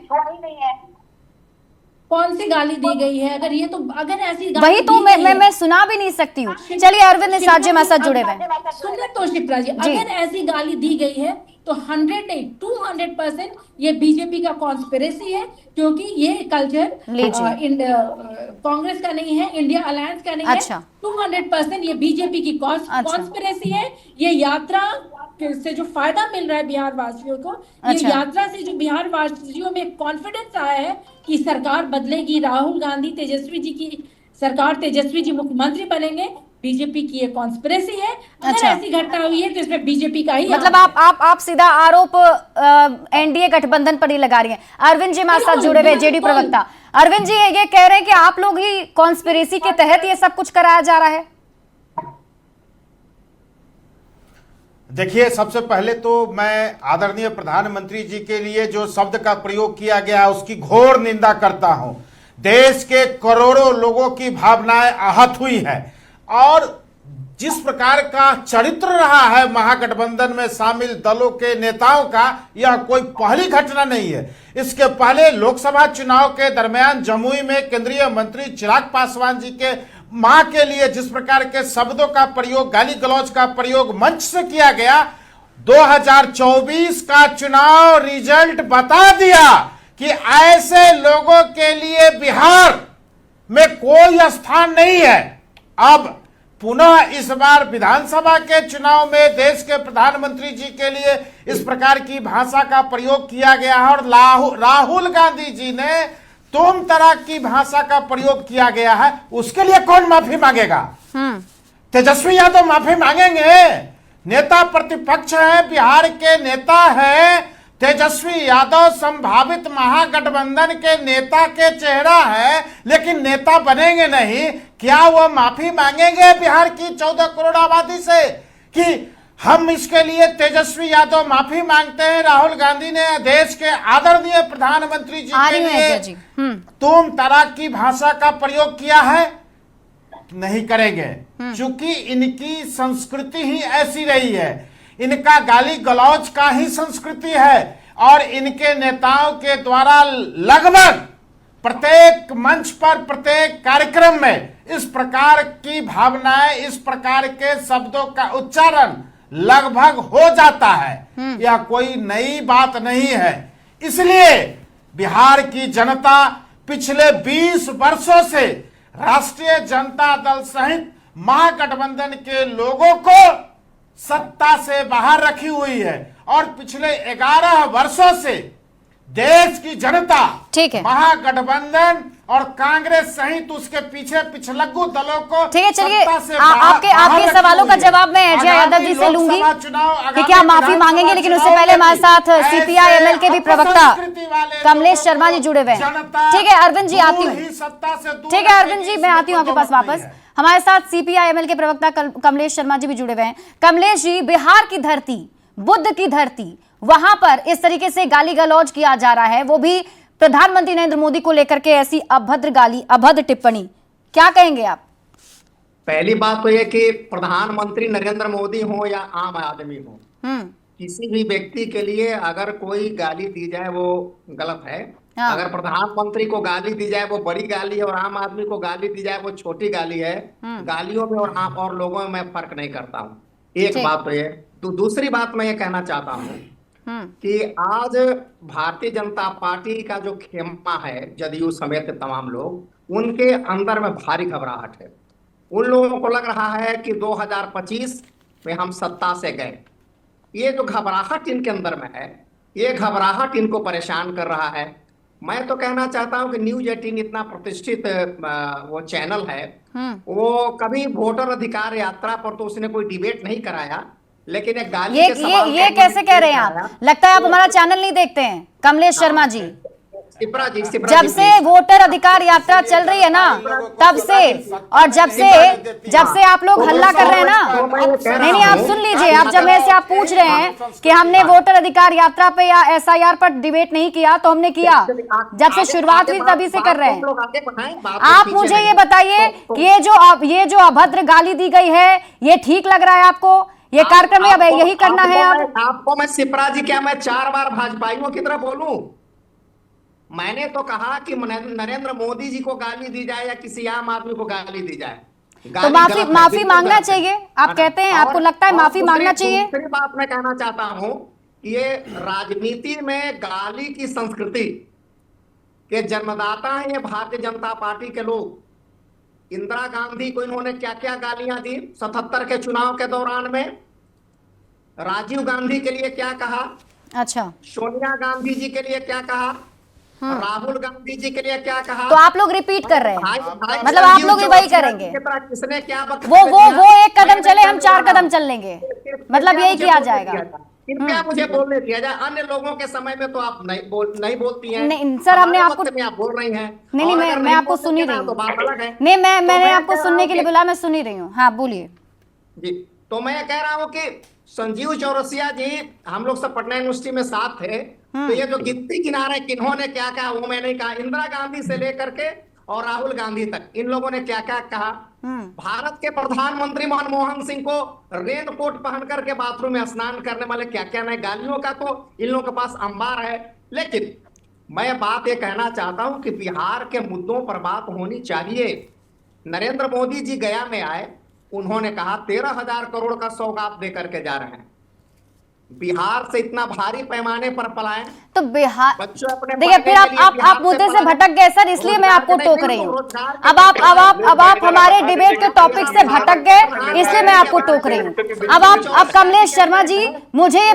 कौन सी गाली दी गई है? अगर ये तो, अगर ऐसी गाली वही तो मैं सुना भी नहीं सकती हूँ। चलिए अरविंद निषाद जी हमारे साथ जुड़े हुए हैं। सुनिए तो शिप्रा जी, अगर ऐसी गाली दी गई है तो 200% ये बीजेपी का कॉन्स्पिरेसी है, क्योंकि ये कल्चर कांग्रेस का नहीं है, इंडिया अलायंस का नहीं है। 200% ये बीजेपी की कॉन्स्पिरेसी है। ये यात्रा से जो फायदा मिल रहा है बिहार वासियों को, ये यात्रा से जो बिहार वासियों में कॉन्फिडेंस आया है कि सरकार बदलेगी, राहुल गांधी तेजस्वी जी की सरकार, तेजस्वी जी मुख्यमंत्री बनेंगे, बीजेपी की ये कॉन्स्पिरेसी है। अगर ऐसी घटना हुई है तो इसमें बीजेपी का ही, मतलब आप सीधा आरोप एनडीए गठबंधन पर ही लगा रही हैं। अरविंद जी हमारे साथ जुड़े हुए, जेडी प्रवक्ता। अरविंद जी ये कह रहे हैं कि आप लोग ही कॉन्स्पिरेसी के तहत ये सब कुछ कराया जा रहा है। देखिए, सबसे पहले तो मैं आदरणीय प्रधानमंत्री जी के लिए जो शब्द का प्रयोग किया गया उसकी घोर निंदा करता हूं। देश के करोड़ों लोगों की भावनाएं आहत हुई हैं, और जिस प्रकार का चरित्र रहा है महागठबंधन में शामिल दलों के नेताओं का, यह कोई पहली घटना नहीं है। इसके पहले लोकसभा चुनाव के दरमियान जमुई में केंद्रीय मंत्री चिराग पासवान जी के मां के लिए जिस प्रकार के शब्दों का प्रयोग, गाली गलौज का प्रयोग मंच से किया गया, 2024 का चुनाव रिजल्ट बता दिया कि ऐसे लोगों के लिए बिहार में कोई स्थान नहीं है। अब पुनः इस बार विधानसभा के चुनाव में देश के प्रधानमंत्री जी के लिए इस प्रकार की भाषा का प्रयोग किया गया है, और राहुल गांधी जी ने तुम तरह की भाषा का प्रयोग किया गया है, उसके लिए कौन माफी मांगेगा? तेजस्वी यादव माफी मांगेंगे? नेता प्रतिपक्ष है, बिहार के नेता है। तेजस्वी यादव संभावित महागठबंधन के नेता के चेहरा है, लेकिन नेता बनेंगे नहीं। क्या वो माफी मांगेंगे बिहार की 14 करोड़ आबादी से कि हम इसके लिए तेजस्वी यादव माफी मांगते हैं। राहुल गांधी ने देश के आदरणीय प्रधानमंत्री जी आ के रही हूं लिए अजय जी। तुम तलाक की भाषा का प्रयोग किया है, नहीं करेंगे, क्योंकि इनकी संस्कृति ही ऐसी रही है। इनका गाली गलौज का ही संस्कृति है और इनके नेताओं के द्वारा लगभग प्रत्येक मंच पर, प्रत्येक कार्यक्रम में इस प्रकार की भावनाएं, इस प्रकार के शब्दों का उच्चारण लगभग हो जाता है। यह कोई नई बात नहीं है। इसलिए बिहार की जनता पिछले 20 वर्षों से राष्ट्रीय जनता दल सहित महागठबंधन के लोगों को सत्ता से बाहर रखी हुई है और पिछले 11 वर्षों से देश की जनता, ठीक है, महागठबंधन और कांग्रेस सहित उसके पीछे पिछलग्गू दलों को, ठीक है, चलिए सत्ता से आपके सवालों का जवाब मैं अजय यादव जी से लूंगी कि क्या माफी मांगेंगे, लेकिन उससे पहले हमारे साथ सीपीआई एमएल के भी प्रवक्ता कमलेश शर्मा जी जुड़े हुए हैं। ठीक है अरविंद जी, आती हूँ। ठीक है अरविंद जी, मैं आती हूँ आपके पास वापस। हमारे साथ सीपीआई एमएल के प्रवक्ता कमलेश शर्मा जी भी जुड़े हुए हैं। कमलेश जी, बिहार की धरती, बुद्ध की धरती, वहां पर इस तरीके से गाली गलौज किया जा रहा है, वो भी प्रधानमंत्री नरेंद्र मोदी को लेकर के ऐसी अभद्र गाली, अभद्र टिप्पणी, क्या कहेंगे आप? पहली बात तो यह कि प्रधानमंत्री नरेंद्र मोदी हो या आम आदमी हो, किसी भी व्यक्ति के लिए अगर कोई गाली दी जाए वो गलत है। हाँ। अगर प्रधानमंत्री को गाली दी जाए वो बड़ी गाली है और आम आदमी को गाली दी जाए वो छोटी गाली है। गालियों में और आम और लोगों में मैं फर्क नहीं करता हूँ। एक बात तो ये। तो दूसरी बात मैं ये कहना चाहता हूँ कि आज भारतीय जनता पार्टी का जो खेमा है, जदयू समेत तमाम लोग, उनके अंदर में भारी घबराहट है। उन लोगों को लग रहा है कि 2025 में हम सत्ता से गए। ये जो घबराहट इनके अंदर में है, ये घबराहट इनको परेशान कर रहा है। मैं तो कहना चाहता हूं कि न्यूज 18 इतना प्रतिष्ठित वो चैनल है, वो कभी वोटर अधिकार यात्रा पर तो उसने कोई डिबेट नहीं कराया, लेकिन एक गाली के सवाल ये कैसे कह रहे हैं आप? लगता है आप हमारा चैनल नहीं देखते हैं कमलेश शर्मा जी। जब से वोटर अधिकार यात्रा चल रही है ना, तब से, और जब से आप लोग हल्ला कर रहे हैं ना, नहीं आप सुन लीजिए, आप जब मेरे से आप पूछ रहे हैं कि हमने वोटर अधिकार यात्रा पे या एसआईआर पर डिबेट नहीं किया, तो हमने किया। जब से शुरुआत हुई तभी से कर रहे हैं। आप मुझे ये बताइए कि ये जो अभद्र गाली दी गई है, ये ठीक लग रहा है आपको? ये कार्यक्रम में अब यही करना है आपको? मैं शिप्रा जी, क्या मैं 4 बार भाजपाइयों की तरह बोलूं? मैंने तो कहा कि नरेंद्र मोदी जी को गाली दी जाए या किसी आम आदमी को गाली दी जाए, तो माफी मांगना चाहिए। आप कहते हैं, आपको लगता है माफी मांगना चाहिए? दूसरी बात मैं कहना चाहता हूं कि ये राजनीति में गाली की संस्कृति के जन्मदाता हैं ये भारतीय जनता पार्टी के लोग। इंदिरा गांधी को इन्होंने क्या क्या गालियां दी 77 के चुनाव के दौरान में। राजीव गांधी के लिए क्या कहा, अच्छा, सोनिया गांधी जी के लिए क्या कहा, राहुल गांधी जी के लिए क्या कहा। तो आप लोग रिपीट कर रहे हैं, मतलब आप लोग वही करेंगे। किसने क्या वो एक कदम चले, हम 4 कदम चल लेंगे, मतलब यही किया जाएगा। कृपया मुझे बोलने दिया जाए। अन्य लोगों के समय में तो आप नहीं बोलती हैं। नहीं सर, हमने आपको आप बोल रही हैं। नहीं, मैं आपको सुन ही रही हूँ। नहीं, मैंने आपको सुनने के लिए बोला, मैं सुन ही रही हूँ। हाँ बोलिए जी। तो मैं कह रहा हूँ कि संजीव चौरसिया जी, हम लोग सब पटना यूनिवर्सिटी में साथ थे, तो ये जो गिनती किनारे किन्होंने क्या कहा वो मैंने कहा। इंदिरा गांधी से लेकर के और राहुल गांधी तक इन लोगों ने क्या क्या कहा। भारत के प्रधानमंत्री मनमोहन सिंह को रेन कोट पहन करके बाथरूम में स्नान करने वाले क्या क्या नहीं, गालियों का तो इन लोगों के पास अंबार है। लेकिन मैं बात ये कहना चाहता हूं कि बिहार के मुद्दों पर बात होनी चाहिए। नरेंद्र मोदी जी गया में आए, उन्होंने कहा 13,000 करोड़ का सौगात दे करके जा रहे हैं। बिहार से इतना भारी पैमाने पर पलायन, तो बिहार, देखिए फिर आप मुद्दे से भटक गए सर, इसलिए मैं आपको टोक रही हूँ। अब आप हमारे डिबेट के टॉपिक से भटक गए, इसलिए मैं आपको टोक रही हूँ। अब कमलेश शर्मा जी, मुझे ये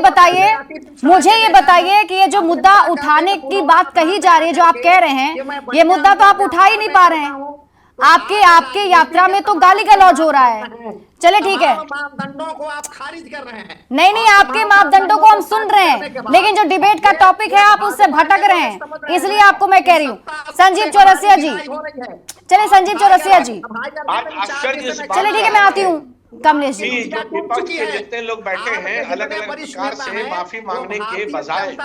बताइए कि ये जो मुद्दा उठाने की बात कही जा रही है, जो आप कह रहे हैं, ये मुद्दा तो आप उठा ही नहीं पा रहे हैं। आपके यात्रा में तो गाली गलौज हो रहा है। चले ठीक है, मापदंडों को आप खारिज कर रहे हैं। नहीं, आपके मापदंडों को हम सुन रहे हैं, लेकिन जो डिबेट का टॉपिक है आप उससे भटक रहे हैं, इसलिए आपको मैं कह रही हूँ। संजीव चौरसिया जी, चलिए संजीव चौरसिया जी, चलिए ठीक है, मैं आती हूँ। कमलेश जी। कि जो विपक्ष के जितने लोग बैठे हैं अलग अलग प्रकार से माफी मांगने के बजाय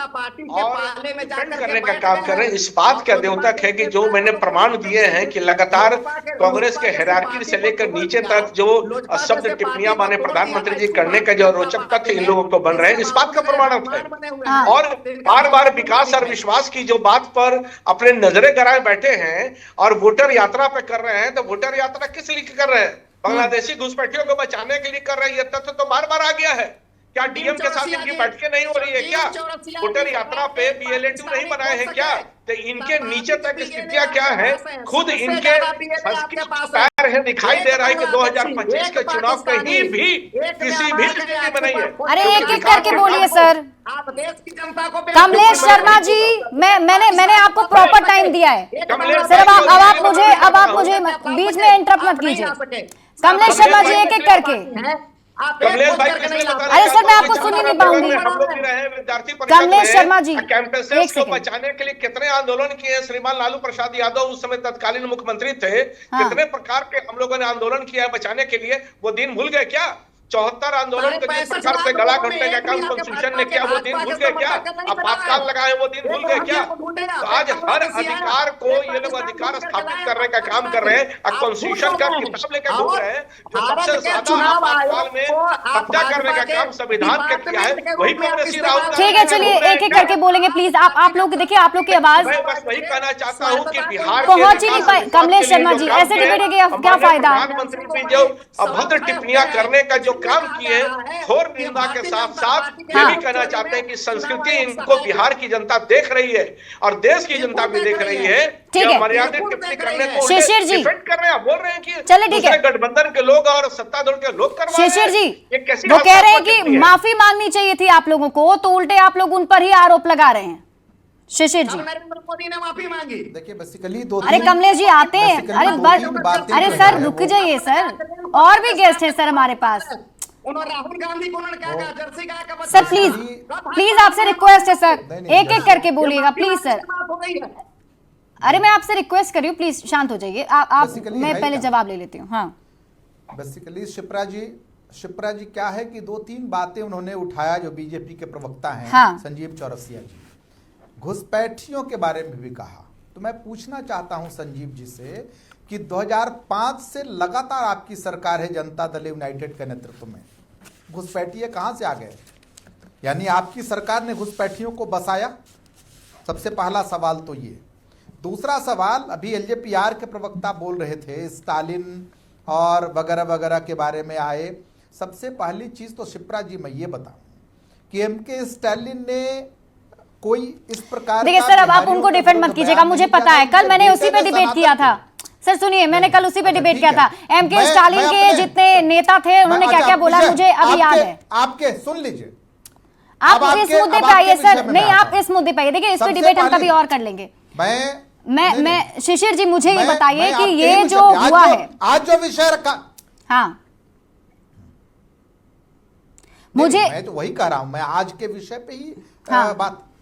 और डिफेंड करने का काम कर रहे हैं, इस बात का द्योतक है कि जो मैंने प्रमाण दिए हैं कि लगातार कांग्रेस के हायरार्की से लेकर नीचे तक जो शब्द टिप्पणियां माने प्रधानमंत्री जी करने का जो रोचक तथ्य इन लोगों को बन रहे हैं, इस बात का प्रमाण है। और बार बार विकास और विश्वास की जो बात पर अपने नजरें गड़ाए बैठे हैं और वोटर यात्रा पे कर रहे हैं, तो वोटर यात्रा किस लिए कर रहे हैं? बांग्लादेशी घुसपैठियों को बचाने के लिए कर रही है। तथ्य तो बार बार आ गया है। क्या डीएम के साथ इनकी बैठकें नहीं हो रही है क्या? वोटर यात्रा पे BLA-2 नहीं बनाए हैं क्या? तो इनके नीचे तक स्थितियां क्या है? खुद इनके पैर है, दिखाई दे रहा है कि 2025 के चुनाव कहीं भी किसी भी स्थिति में नहीं है। अरे एक एक करके बोलिए सर। कमलेश शर्मा जी, मैंने आपको प्रॉपर टाइम दिया है सर। अब आप मुझे बीच में इंटरप्ट मत कीजिए। कमलेश शर्मा जी, एक एक करके। कमलेश भाई, अरे सर, मैं आपको सुन ही नहीं पाऊंगी। कमलेश शर्मा जी, कैंपसेस को बचाने के लिए कितने आंदोलन किए? श्रीमान लालू प्रसाद यादव उस समय तत्कालीन मुख्यमंत्री थे। कितने प्रकार के हम लोगों ने आंदोलन किया बचाने के लिए? वो दिन भूल गए क्या? 74 आंदोलन के जिस प्रकार से गला घोटने का काम कॉन्स्टिट्यूशन ने किया, वो दिन भूल गए क्या? आपातकाल लगाए, वो दिन भूल गए क्या? तो आज हर अधिकार को ये लोग अधिकार स्थापित करने का काम कर रहे हैं और कॉन्स्टिट्यूशन का किताब लेकर घूम रहे हैं। जो सबसे ज्यादा आपातकाल में कब्जा करने का काम संविधान का किया है, वही कांग्रेसी राहुल। ठीक है, चलिए एक एक करके बोलेंगे प्लीज। आप लोग देखिए, आप लोग की आवाज मैं बस वही कहना चाहता हूँ कि बिहार पहुंच ही नहीं पाए। कमलेश शर्मा जी, ऐसे डिबेट क्या फायदा? प्रधानमंत्री भी जो अभद्र टिप्पणियां करने का जो काम किए, घोर निंदा के साथ साथ ये भी कहना चाहते हैं कि संस्कृति इनको बिहार की जनता देख रही है और देश की जनता भी देख रही है। ठीक है, मर्यादित टिप्पणी करने को शिशिर जी डिफेंड कर रहे हैं, बोल रहे हैं कि चलिए ठीक है, गठबंधन के लोग और सत्ताधारी के लोग करवा रहे हैं। शिशिर जी, ये कैसी वो कह रहे हैं भाषा कि माफी मांगनी चाहिए थी आप लोगों को, तो उल्टे आप लोग उन पर ही आरोप लगा रहे हैं। शिशिर जी, नरेंद्र मोदी ने माफी मांगी। देखिए बेसिकली दो, अरे कमलेश जी आते हैं। अरे सर रुक जाइए सर, और भी गेस्ट है सर हमारे पास। उन्होंने राहुल गांधी को उन्होंने क्या कहा? जर्सी का सर प्लीज आपसे रिक्वेस्ट है सर, एक एक करके बोलिएगा प्लीज सर। अरे मैं आपसे रिक्वेस्ट कर रही हूँ, प्लीज शांत हो जाइए आप। मैं पहले जवाब ले लेती हूँ। हाँ, बेसिकली शिप्रा जी क्या है कि 2-3 बातें उन्होंने उठाया जो बीजेपी के प्रवक्ता हैं, हाँ। संजीव चौरसिया जी, घुसपैठियों के बारे में भी कहा। तो मैं पूछना चाहता हूं संजीव जी से कि 2005 से लगातार आपकी सरकार है जनता दल यूनाइटेड के नेतृत्व में, घुसपैठिए कहां से आ गए? यानी आपकी सरकार ने घुसपैठियों को बसाया? सबसे पहला सवाल तो ये। दूसरा सवाल, अभी एलजेपीआर के प्रवक्ता बोल रहे थे स्टालिन और वगैरह वगैरह के बारे में आए। सबसे पहली चीज तो शिप्रा जी मैं ये बताऊं कि एमके स्टालिन ने कोई इस प्रकार, देखिए सर, अब आप उनको डिफेंड मत कीजिएगा, मुझे पता है। कल मैंने उसी पे डिबेट किया था सर। सुनिए, मैंने कल उसी पे डिबेट किया था। एमके स्टालिन के जितने नेता थे उन्होंने क्या क्या बोला मुझे अभी याद है। आपके सुन लीजिए, आप इस मुद्दे पे आइए सर। नहीं, आप इस मुद्दे पे आइए। देखिए, इस पे डिबेट हम कभी और कर लेंगे। मैं शिशिर जी, मुझे ये बताइए कि ये जो हुआ है आज जो विषय रखा, हाँ मुझे, मैं तो वही कह रहा हूं, मैं आज के विषय पे ही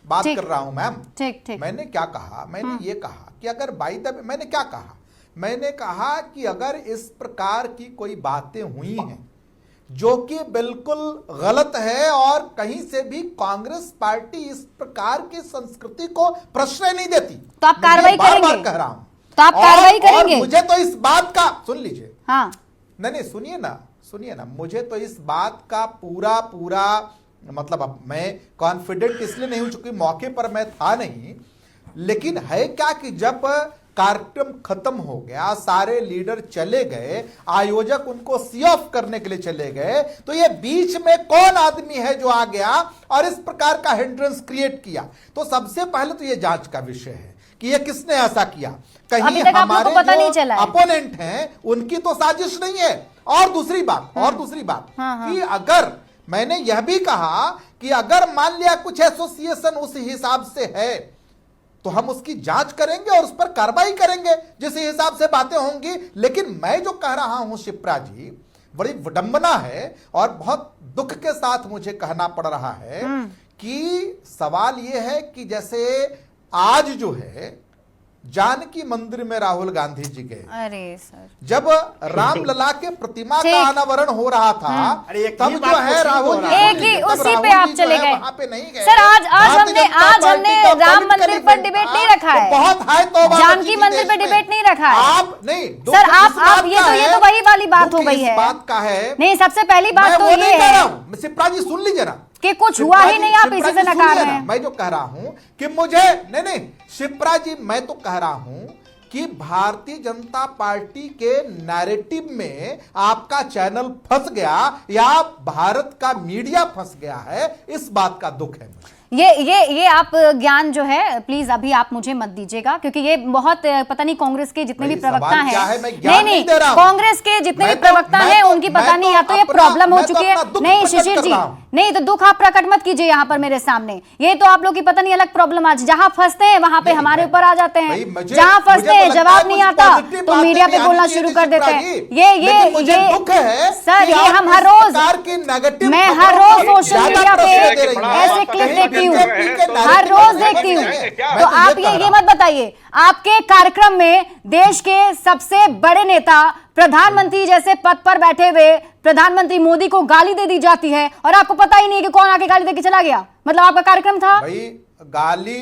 बात कर रहा हूं मैम। ठीक। मैंने क्या कहा? मैंने ये कहा कि अगर मैंने क्या कहा? मैंने कहा कि अगर इस प्रकार की कोई बातें हुई हैं जो कि बिल्कुल गलत है और कहीं से भी कांग्रेस पार्टी इस प्रकार की संस्कृति को प्रश्रय नहीं देती, तो आप कार्रवाई करेंगे? बार कह रहा हूं, तो आप कार्रवाई करेंगे? मुझे तो इस बात का, सुन लीजिए, हाँ नहीं सुनिए ना, मुझे तो इस बात का पूरा मतलब, अब मैं कॉन्फिडेंट इसलिए नहीं हूं चूंकि मौके पर मैं था नहीं, लेकिन है क्या कि जब कार्यक्रम खत्म हो गया, सारे लीडर चले गए, आयोजक उनको सी ऑफ करने के लिए चले गए, तो ये बीच में कौन आदमी है जो आ गया और इस प्रकार का हिंड्रेंस क्रिएट किया? तो सबसे पहले तो ये जांच का विषय है कि ये किसने ऐसा किया। कहीं हमारे जो अपोनेंट हैं उनकी तो साजिश नहीं है। और दूसरी बात कि अगर, मैंने यह भी कहा कि अगर मान लिया कुछ एसोसिएशन उस हिसाब से है तो हम उसकी जांच करेंगे और उस पर कार्रवाई करेंगे जिस हिसाब से बातें होंगी। लेकिन मैं जो कह रहा हूं शिप्रा जी, बड़ी विडंबना है और बहुत दुख के साथ मुझे कहना पड़ रहा है कि सवाल यह है कि जैसे आज जो है जानकी मंदिर में राहुल गांधी जी गए। अरे सर, जब रामलला के प्रतिमा का अनावरण हो रहा था तब जो है राहुल जी एक ही उसी पे आप चले गए। वहां पे नहीं गए। सर आज भारतीय हमने जनता पार्टी का राम मंदिर पॉलिटिकल पर इवेंट डिबेट था, नहीं रखा है, तो बहुत है तो जानकी मंदिर पे डिबेट नहीं रखा है। आप नहीं सर आप ये तो वही वाली बात हो गई है। बात का है नहीं, सबसे पहली बात तो ये है शिप्रा जी सुन लीजिए ना कि कुछ हुआ ही नहीं, आप इसी से नकार रहे हैं। मैं जो कह रहा हूं कि मुझे नहीं शिप्रा जी, मैं तो कह रहा हूं कि भारतीय जनता पार्टी के नैरेटिव में आपका चैनल फंस गया या भारत का मीडिया फंस गया है, इस बात का दुख है मुझे। ये आप ज्ञान जो है प्लीज अभी आप मुझे मत दीजिएगा, क्योंकि ये बहुत पता नहीं कांग्रेस के जितने भी प्रवक्ता हैं, नहीं कांग्रेस के जितने भी प्रवक्ता हैं उनकी पता नहीं, या तो ये प्रॉब्लम हो चुकी है। नहीं शिशिर जी, नहीं तो दुख आप प्रकट मत कीजिए यहाँ पर मेरे सामने। ये तो आप लोग की पता नहीं अलग प्रॉब्लम आज, जहां फंसते हैं वहां पे हमारे ऊपर आ जाते हैं, जहां फंसते हैं जवाब नहीं आता तो मीडिया पे बोलना शुरू कर देते हैं। ये सर, ये हम हर रोज, मैं हर रोज सोशल मीडिया पे ऐसे क्लिप देखती हूँ, हर रोज देखती हूँ। तो आप ये मत बताइए, आपके कार्यक्रम में देश के सबसे बड़े नेता प्रधानमंत्री जैसे पद पर बैठे हुए प्रधानमंत्री मोदी को गाली दे दी जाती है और आपको पता ही नहीं है कि कौन आके गाली देके चला गया। मतलब आपका कार्यक्रम था भाई, गाली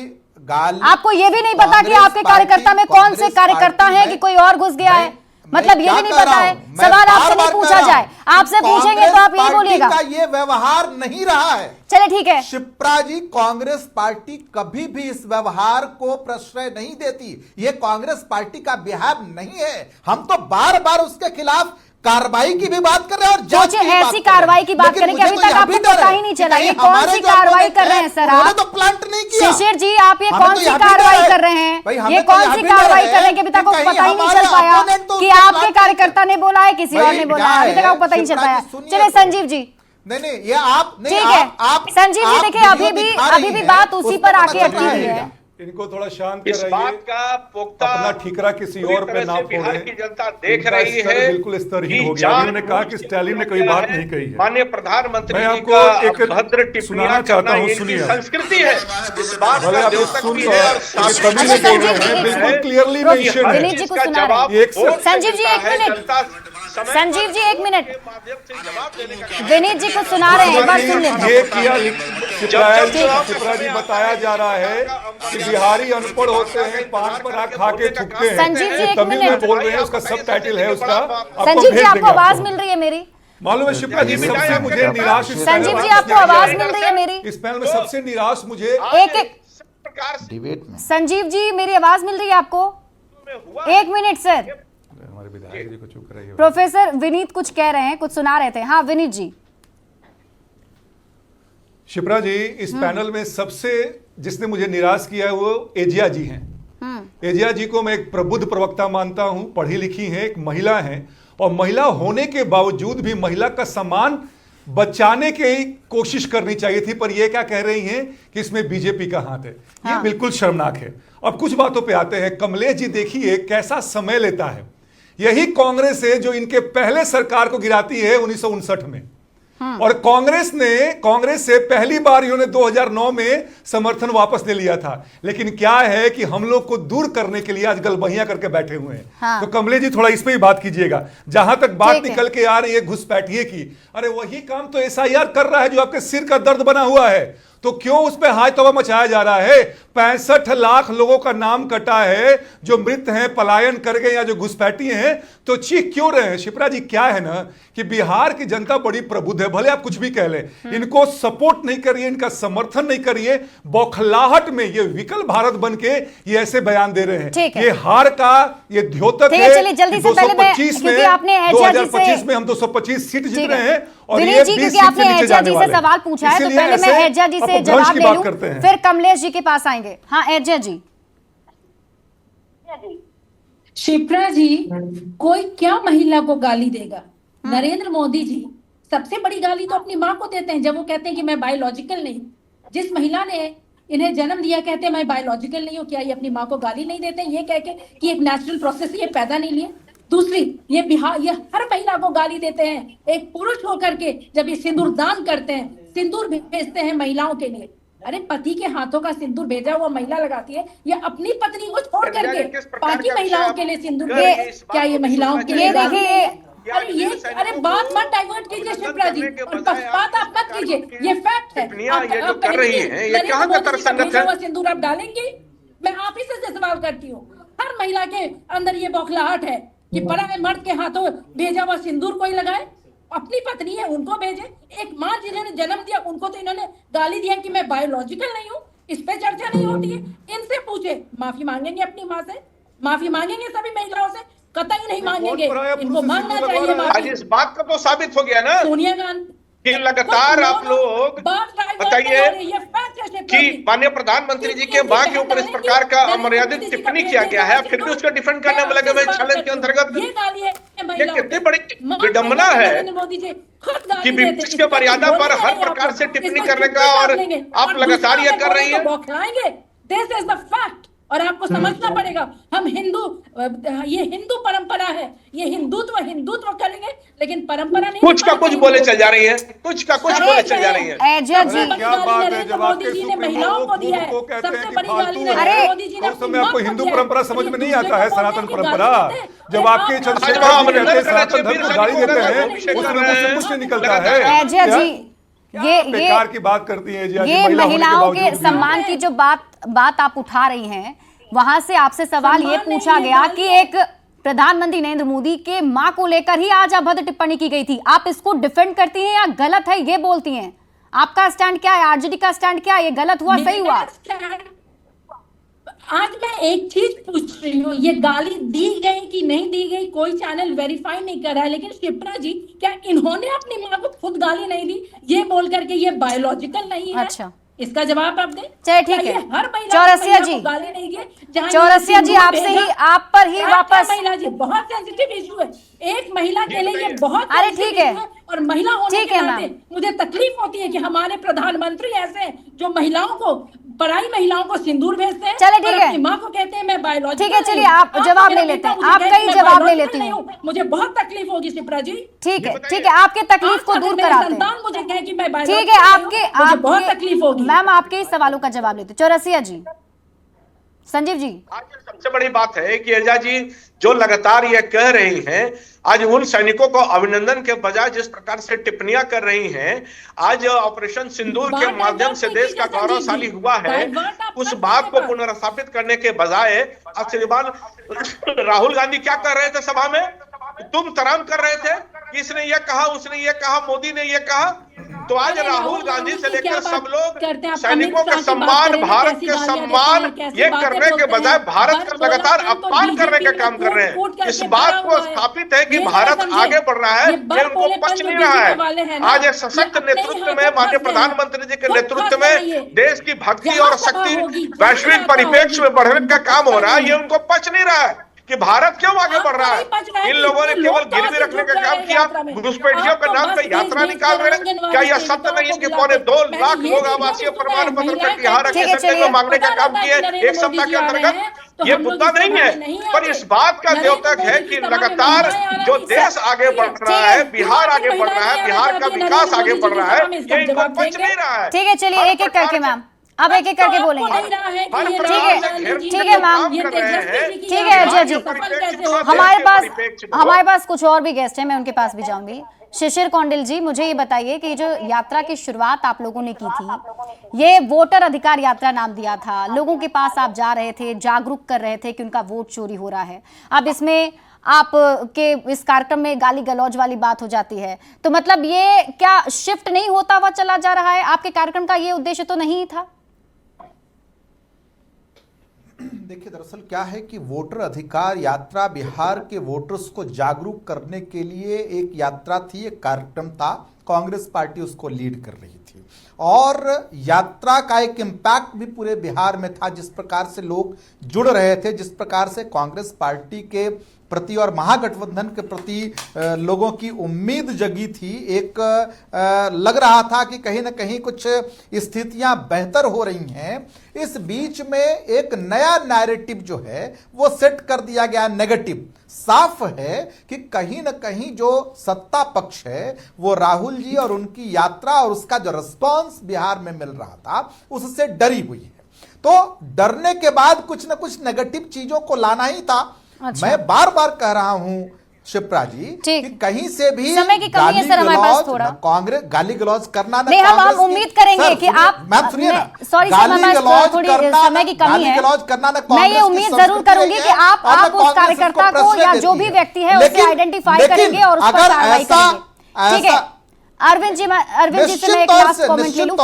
आपको ये भी नहीं पता कि आपके कार्यकर्ता में कौन से कार्यकर्ता हैं कि कोई और घुस गया है। मतलब ये भी नहीं पता है। सवाल आपसे नहीं पूछा जाए, आपसे पूछेंगे तो आप यही बोलिएगा। ये व्यवहार नहीं रहा है। चले ठीक है शिप्रा जी, कांग्रेस पार्टी कभी भी इस व्यवहार को प्रश्रय नहीं देती। ये कांग्रेस पार्टी का बिहार नहीं है। हम तो बार बार उसके खिलाफ कार्रवाई की भी बात कर रहे हैं और जांच की ऐसी कार्रवाई की बात करें कि अभी तक आपको पता ही नहीं चला ये कौन सी कार्रवाई कर रहे हैं सर आप। तो प्लांट नहीं किया। शिशिर जी, आप ये कौन सी कार्रवाई कर रहे हैं, ये कौन सी कार्रवाई कर रहे हैं कि अभी तक आपको पता ही नहीं चल पाया कि आपके कार्यकर्ता ने बोला है किसी और ने बोला है, अभी तक आपको पता ही नहीं चल पाया। चलिए संजीव जी, नहीं ये आप ठीक है संजीव जी, देखिए अभी भी बात उसी पर आके अटकी हुई है। इनको थोड़ा शांत इस बात का पुख्ता अपना ठिकरा किसी और पे ना फोड़े। बिहार की जनता देख रही है, बिल्कुल स्तरहीन हो गया। उन्होंने कहा कि स्टालिन ने कोई बात नहीं कही है। माननीय प्रधानमंत्री मैं जी आपको का एक भद्र टिप्पणियां चाहता हूं, करना सुनिए। इनकी संस्कृति है। इस बात भले का आप द्योतक सुन भी लो, है और ये साबित तमिल में बोल रहे हैं, बिल्कुल क्लियरली मेंशन है। विनीत जी को सुना रहे हैं। संजीव जी एक मिनट, संजीव जी एक मिनट, विनीत जी को सुना रहे हैं, एक बार सुन लें। ये किया शिप्रा जी, बताया जा रहा है कि बिहारी अनपढ़ होते हैं, पान पर खा के थूकते हैं। संजीव जी एक तमिल में मिनट, बोल रहे हैं, उसका सब टाइटल है उसका। संजीव जी आपको आवाज मिल रही है मेरी? मालूम है शिप्रा जी, सबसे मुझे निराश संजीव जी आपको आवाज मिल रही है मेरी? इस पैनल में सबसे निराश मुझे एक डिबेट में संजीव जी मेरी आवाज मिल रही है आपको? एक मिनट सर, हमारे विधायक जी को चुप कराइए। प्रोफेसर विनीत कुछ कह रहे हैं, कुछ सुना रहे थे। हाँ विनीत जी। शिप्रा जी, इस पैनल में सबसे जिसने मुझे निराश किया है वो एजिया जी हैं। एजिया जी को मैं एक प्रबुद्ध प्रवक्ता मानता हूं, पढ़ी लिखी हैं, एक महिला हैं और महिला होने के बावजूद भी महिला का सम्मान बचाने की कोशिश करनी चाहिए थी, पर ये क्या कह रही हैं कि इसमें बीजेपी का हाथ है। ये बिल्कुल शर्मनाक है। अब कुछ बातों पे आते हैं। कमलेश जी देखिए कैसा समय लेता है। यही कांग्रेस है जो इनके पहले सरकार को गिराती है 1959 में, और कांग्रेस से पहली बार इन्होंने 2009 में समर्थन वापस ले लिया था। लेकिन क्या है कि हम लोग को दूर करने के लिए आज गलबहियां करके बैठे हुए हैं। हाँ। तो कमलेश जी थोड़ा इस पे ही बात कीजिएगा। जहां तक बात निकल के आ रही है घुसपैठिए की, अरे वही काम तो एसआईआर कर रहा है जो आपके सिर का दर्द बना हुआ है। तो क्यों उस पर हाय तौबा मचाया जा रहा है? 65 लाख लोगों का नाम कटा है जो मृत हैं, पलायन कर गए या जो घुसपैठी हैं, तो चीख क्यों रहे हैं? शिप्रा जी, क्या है ना कि बिहार की जनता बड़ी प्रबुद्ध है, भले आप कुछ भी कह लें, इनको सपोर्ट नहीं करिए, इनका समर्थन नहीं करिए। बौखलाहट में ये विकल भारत बन के ये ऐसे बयान दे रहे हैं। ये हार का ये द्योतक है। 225 में 2025 में हम 225 सीट जीत रहे हैं और ये 20 सीट से नीचे जाने वाले हैं। सवाल पूछा है तो पहले मैं एजा जी से जवाब ले लूं, फिर कमलेश जी के पास आएंगे। हाँ एजा जी। शिप्रा जी, कोई क्या महिला को गाली देगा? नरेंद्र मोदी जी सबसे बड़ी गाली तो अपनी माँ को देते हैं जब वो कहते हैं कि मैं बायोलॉजिकल नहीं। जिस महिला ने इन्हें जन्म दिया कहते हैं मैं बायोलॉजिकल नहीं हूँ, क्या ये अपनी माँ को गाली नहीं देते ये कह के कि एक नेचुरल प्रोसेस ये पैदा नहीं लिए? दूसरी, ये हर महिला को गाली देते हैं एक पुरुष होकर के जब ये सिंदूर दान करते हैं, सिंदूर भेजते हैं महिलाओं के लिए। अरे पति के हाथों का सिंदूर भेजा हुआ महिला लगाती है, ये अपनी पत्नी को छोड़ करके बाकी महिलाओं के लिए सिंदूर क्या ये महिलाओं के लिए देखिए? अरे ये अरे बात मत डाइवर्ट कीजिए शिप्रा जी, और बात आप मत कीजिए, ये फैक्ट है। आप कर रही हैं, ये कहाँ का तरसन्नत है? सिंदूर आप डालेंगे? मैं आप ही से सवाल करती हूँ। हर महिला के अंदर ये बौखलाहट है कि पराए मर्द के हाथों भेजा हुआ सिंदूर कोई लगाए। अपनी पत्नी है उनको भेजे। एक माँ जिन्होंने जन्म दिया उनको तो इन्होंने गाली दिया कि मैं बायोलॉजिकल नहीं हूँ, इस पे चर्चा नहीं होती है। इनसे पूछे, माफी मांगेंगे अपनी माँ से? माफी मांगेंगे सभी महिलाओं से? कतई नहीं मांगेंगे। इनको मांगना चाहिए आज माफी। इस बात का तो साबित हो गया ना सोनिया गांधी कि लगातार आप लोग बताइए कि माननीय प्रधानमंत्री जी के मां के ऊपर इस प्रकार का अमर्यादित टिप्पणी किया गया है, फिर भी उसका डिफेंड करने में लगे हुए चैलेंज के अंतर्गत ये कितनी बड़ी विडंबना है कि विपक्ष के मर्यादा पर हर प्रकार से टिप्पणी करने का, और आप लगातार ये कर रही हैं। This is the fact. और आपको समझना पड़ेगा, हम हिंदू, ये हिंदू परंपरा है, ये हिंदुत्व करेंगे, लेकिन परंपरा नहीं। कुछ का कुछ बोले चल जा रही है, कुछ का कुछ बोले चल जा रही है। क्या बात है, जब आपके महिलाओं को कहते हैं कि फालतू है, उस समय आपको हिंदू परंपरा समझ में नहीं आता है, सनातन परंपरा। जब आपके चंद्रशेखर कहते हैं सनातन धर्म को गाली देते हैं, उसमें कुछ नहीं निकलता है। ये बेकार की बात करती है जी। ये महिलाओं के सम्मान की जो बात आप उठा रही हैं, वहां से आपसे सवाल ये पूछा गया कि एक प्रधानमंत्री नरेंद्र मोदी के मां को लेकर ही आज अभद्र टिप्पणी की गई थी। आप इसको डिफेंड करती हैं या गलत है ये बोलती हैं? आपका स्टैंड क्या है? आरजेडी का स्टैंड क्या है? ये गलत हुआ, सही हुआ? आज मैं एक चीज पूछ रही हूँ, ये गाली दी गई कि नहीं दी गई कोई चैनल वेरीफाई नहीं कर रहा है, लेकिन शिप्रा जी क्या इन्होंने अपनी माँ को खुद गाली नहीं दी ये बोल करके ये बायोलॉजिकल नहीं है? अच्छा, इसका जवाब आप दें। चलिए ठीक है। हर महिला चौरसिया जी, गाली नहीं दी। चौरसिया जी आपसे ही, आप पर ही वापस। महिला जी बहुत सेंसिटिव इशू है, एक महिला के लिए ये बहुत। अरे ठीक है, और महिला होने के नाते मुझे तकलीफ होती है कि हमारे प्रधानमंत्री ऐसे जो महिलाओं को, पराई महिलाओं को सिंदूर भेजते हैं। चले ठीक है, माँ को कहते हैं मैं बायोलॉजिकल। ठीक है, चलिए आप जवाब ले लेते हैं, आपका ही जवाब ले लेती हूँ। मुझे बहुत तकलीफ होगी शिप्रा जी। ठीक है ठीक है, आपके तकलीफ को दूर कराते हैं। मुझे कहे कि मैं ठीक है, आपके बहुत तकलीफ होगी। मैम आपके ही सवालों का जवाब लेते। चौरसिया जी, संजीव जी। आज सबसे बड़ी बात है कि एजा जी जो लगातार ये कह रही हैं, आज उन सैनिकों को अभिनंदन के बजाय जिस प्रकार से टिप्पणियां कर रही हैं, आज ऑपरेशन सिंदूर के माध्यम से देश का गौरवशाली हुआ है, उस बात को पुनर्स्थापित करने के बजाय श्रीमान राहुल गांधी क्या कर रहे थे सभा में? तुम तराम कर रहे थे, इसने ये कहा, उसने ये कहा, मोदी ने ये कहा। तो आज राहुल गांधी से लेकर सब लोग सैनिकों का सम्मान, भारत के सम्मान ये करने के बजाय भारत का लगातार अपमान करने का काम कर रहे हैं। इस बात को स्थापित है कि भारत आगे बढ़ रहा है, ये उनको पच नहीं रहा है। आज एक सशक्त नेतृत्व में, माननीय प्रधानमंत्री जी के नेतृत्व में देश की भक्ति और शक्ति वैश्विक परिप्रेक्ष्य में बढ़ने का काम हो रहा है, ये उनको पच नहीं रहा है कि भारत क्यों आगे बढ़ रहा है। इन लोगों ने केवल गिरवी रखने का काम किया, घुसपैठियों के नाम पे यात्रा निकाल रहे हैं। क्या यह सत्य नहीं कि 2.25 लाख लोग आवासीय प्रमाण पत्र का तिहार के मांगने का काम किए एक सप्ताह के अंतर्गत? ये मुद्दा नहीं है, पर इस बात का द्योतक है कि लगातार जो देश आगे बढ़ रहा है, बिहार आगे बढ़ रहा है, बिहार का विकास आगे बढ़ रहा है, ये इनको पच नहीं रहा है। ठीक है, चलिए एक एक करके मैम, अब एक एक करके बोलेंगे। ठीक है मैम, ठीक है अजय जी। हमारे पास कुछ और भी गेस्ट हैं, मैं उनके पास भी जाऊंगी। शिशिर कौंडिल जी, मुझे ये बताइए कि जो यात्रा की शुरुआत आप लोगों ने की थी, ये वोटर अधिकार यात्रा नाम दिया था, लोगों के पास आप जा रहे थे, जागरूक कर रहे थे कि उनका वोट चोरी हो रहा है। अब इसमें आप के इस कार्यक्रम में गाली गलौज वाली बात हो जाती है, तो मतलब ये क्या शिफ्ट नहीं होता हुआ चला जा रहा है? आपके कार्यक्रम का ये उद्देश्य तो नहीं था? देखिए, दरअसल क्या है कि वोटर अधिकार यात्रा बिहार के वोटर्स को जागरूक करने के लिए एक यात्रा थी, एक कार्यक्रम था। कांग्रेस पार्टी उसको लीड कर रही थी और यात्रा का एक इम्पैक्ट भी पूरे बिहार में था। जिस प्रकार से लोग जुड़ रहे थे, जिस प्रकार से कांग्रेस पार्टी के प्रति और महागठबंधन के प्रति लोगों की उम्मीद जगी थी, एक लग रहा था कि कहीं ना कहीं कुछ स्थितियां बेहतर हो रही हैं। इस बीच में एक नया नैरेटिव जो है वो सेट कर दिया गया, नेगेटिव। साफ है कि कहीं ना कहीं जो सत्ता पक्ष है वो राहुल जी और उनकी यात्रा और उसका जो रिस्पांस बिहार में मिल रहा था उससे डरी हुई है। तो डरने के बाद कुछ ना कुछ नेगेटिव चीजों को लाना ही था। अच्छा। मैं बार बार कह रहा हूं शिप्रा जी कि कहीं से भी समय की कमी है सर हमारे पास थोड़ा। कांग्रेस गाली गलौज करना नहीं, हम उम्मीद करेंगे कि आप मैम सुनिए ना, सॉरी थोड़ी समय की कमी है। मैं ये उम्मीद जरूर करूंगी कि आप उस कार्यकर्ता को या जो भी व्यक्ति है उसे आइडेंटिफाई करेंगे और उस पर कार्रवाई करेंगे। ठीक है अरविंद जी से मैं एक लास्ट कमेंट ले लूं।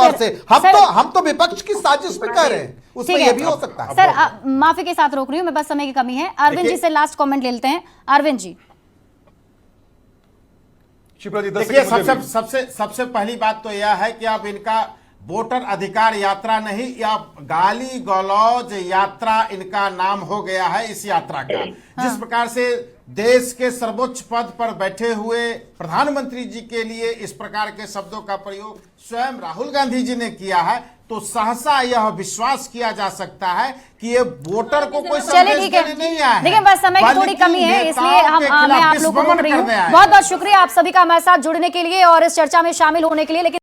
हम तो विपक्ष की साजिश में कह रहे हैं, उसमें ये भी हो सकता है। सर माफी के साथ रोक रही हूं मैं, बस समय की कमी है। अरविंद जी से लास्ट कमेंट ले लेते हैं। अरविंद जी देखिए, सबसे पहली बात तो यह है कि अब इनका वोटर अधिकार यात्रा नहीं, या गाली गलौज यात्रा इनका नाम हो गया है इस यात्रा का। जिस प्रकार से देश के सर्वोच्च पद पर बैठे हुए प्रधानमंत्री जी के लिए इस प्रकार के शब्दों का प्रयोग स्वयं राहुल गांधी जी ने किया है, तो सहसा यह विश्वास किया जा सकता है कि ये वोटर को कोई संदेश देने नहीं आया है। देखिए बस समय की थोड़ी कमी है, इसलिए मैं आप लोगों को रोक रही हूं। बहुत बहुत शुक्रिया आप सभी का हमारे साथ जुड़ने के लिए और इस चर्चा में शामिल होने के लिए। लेकिन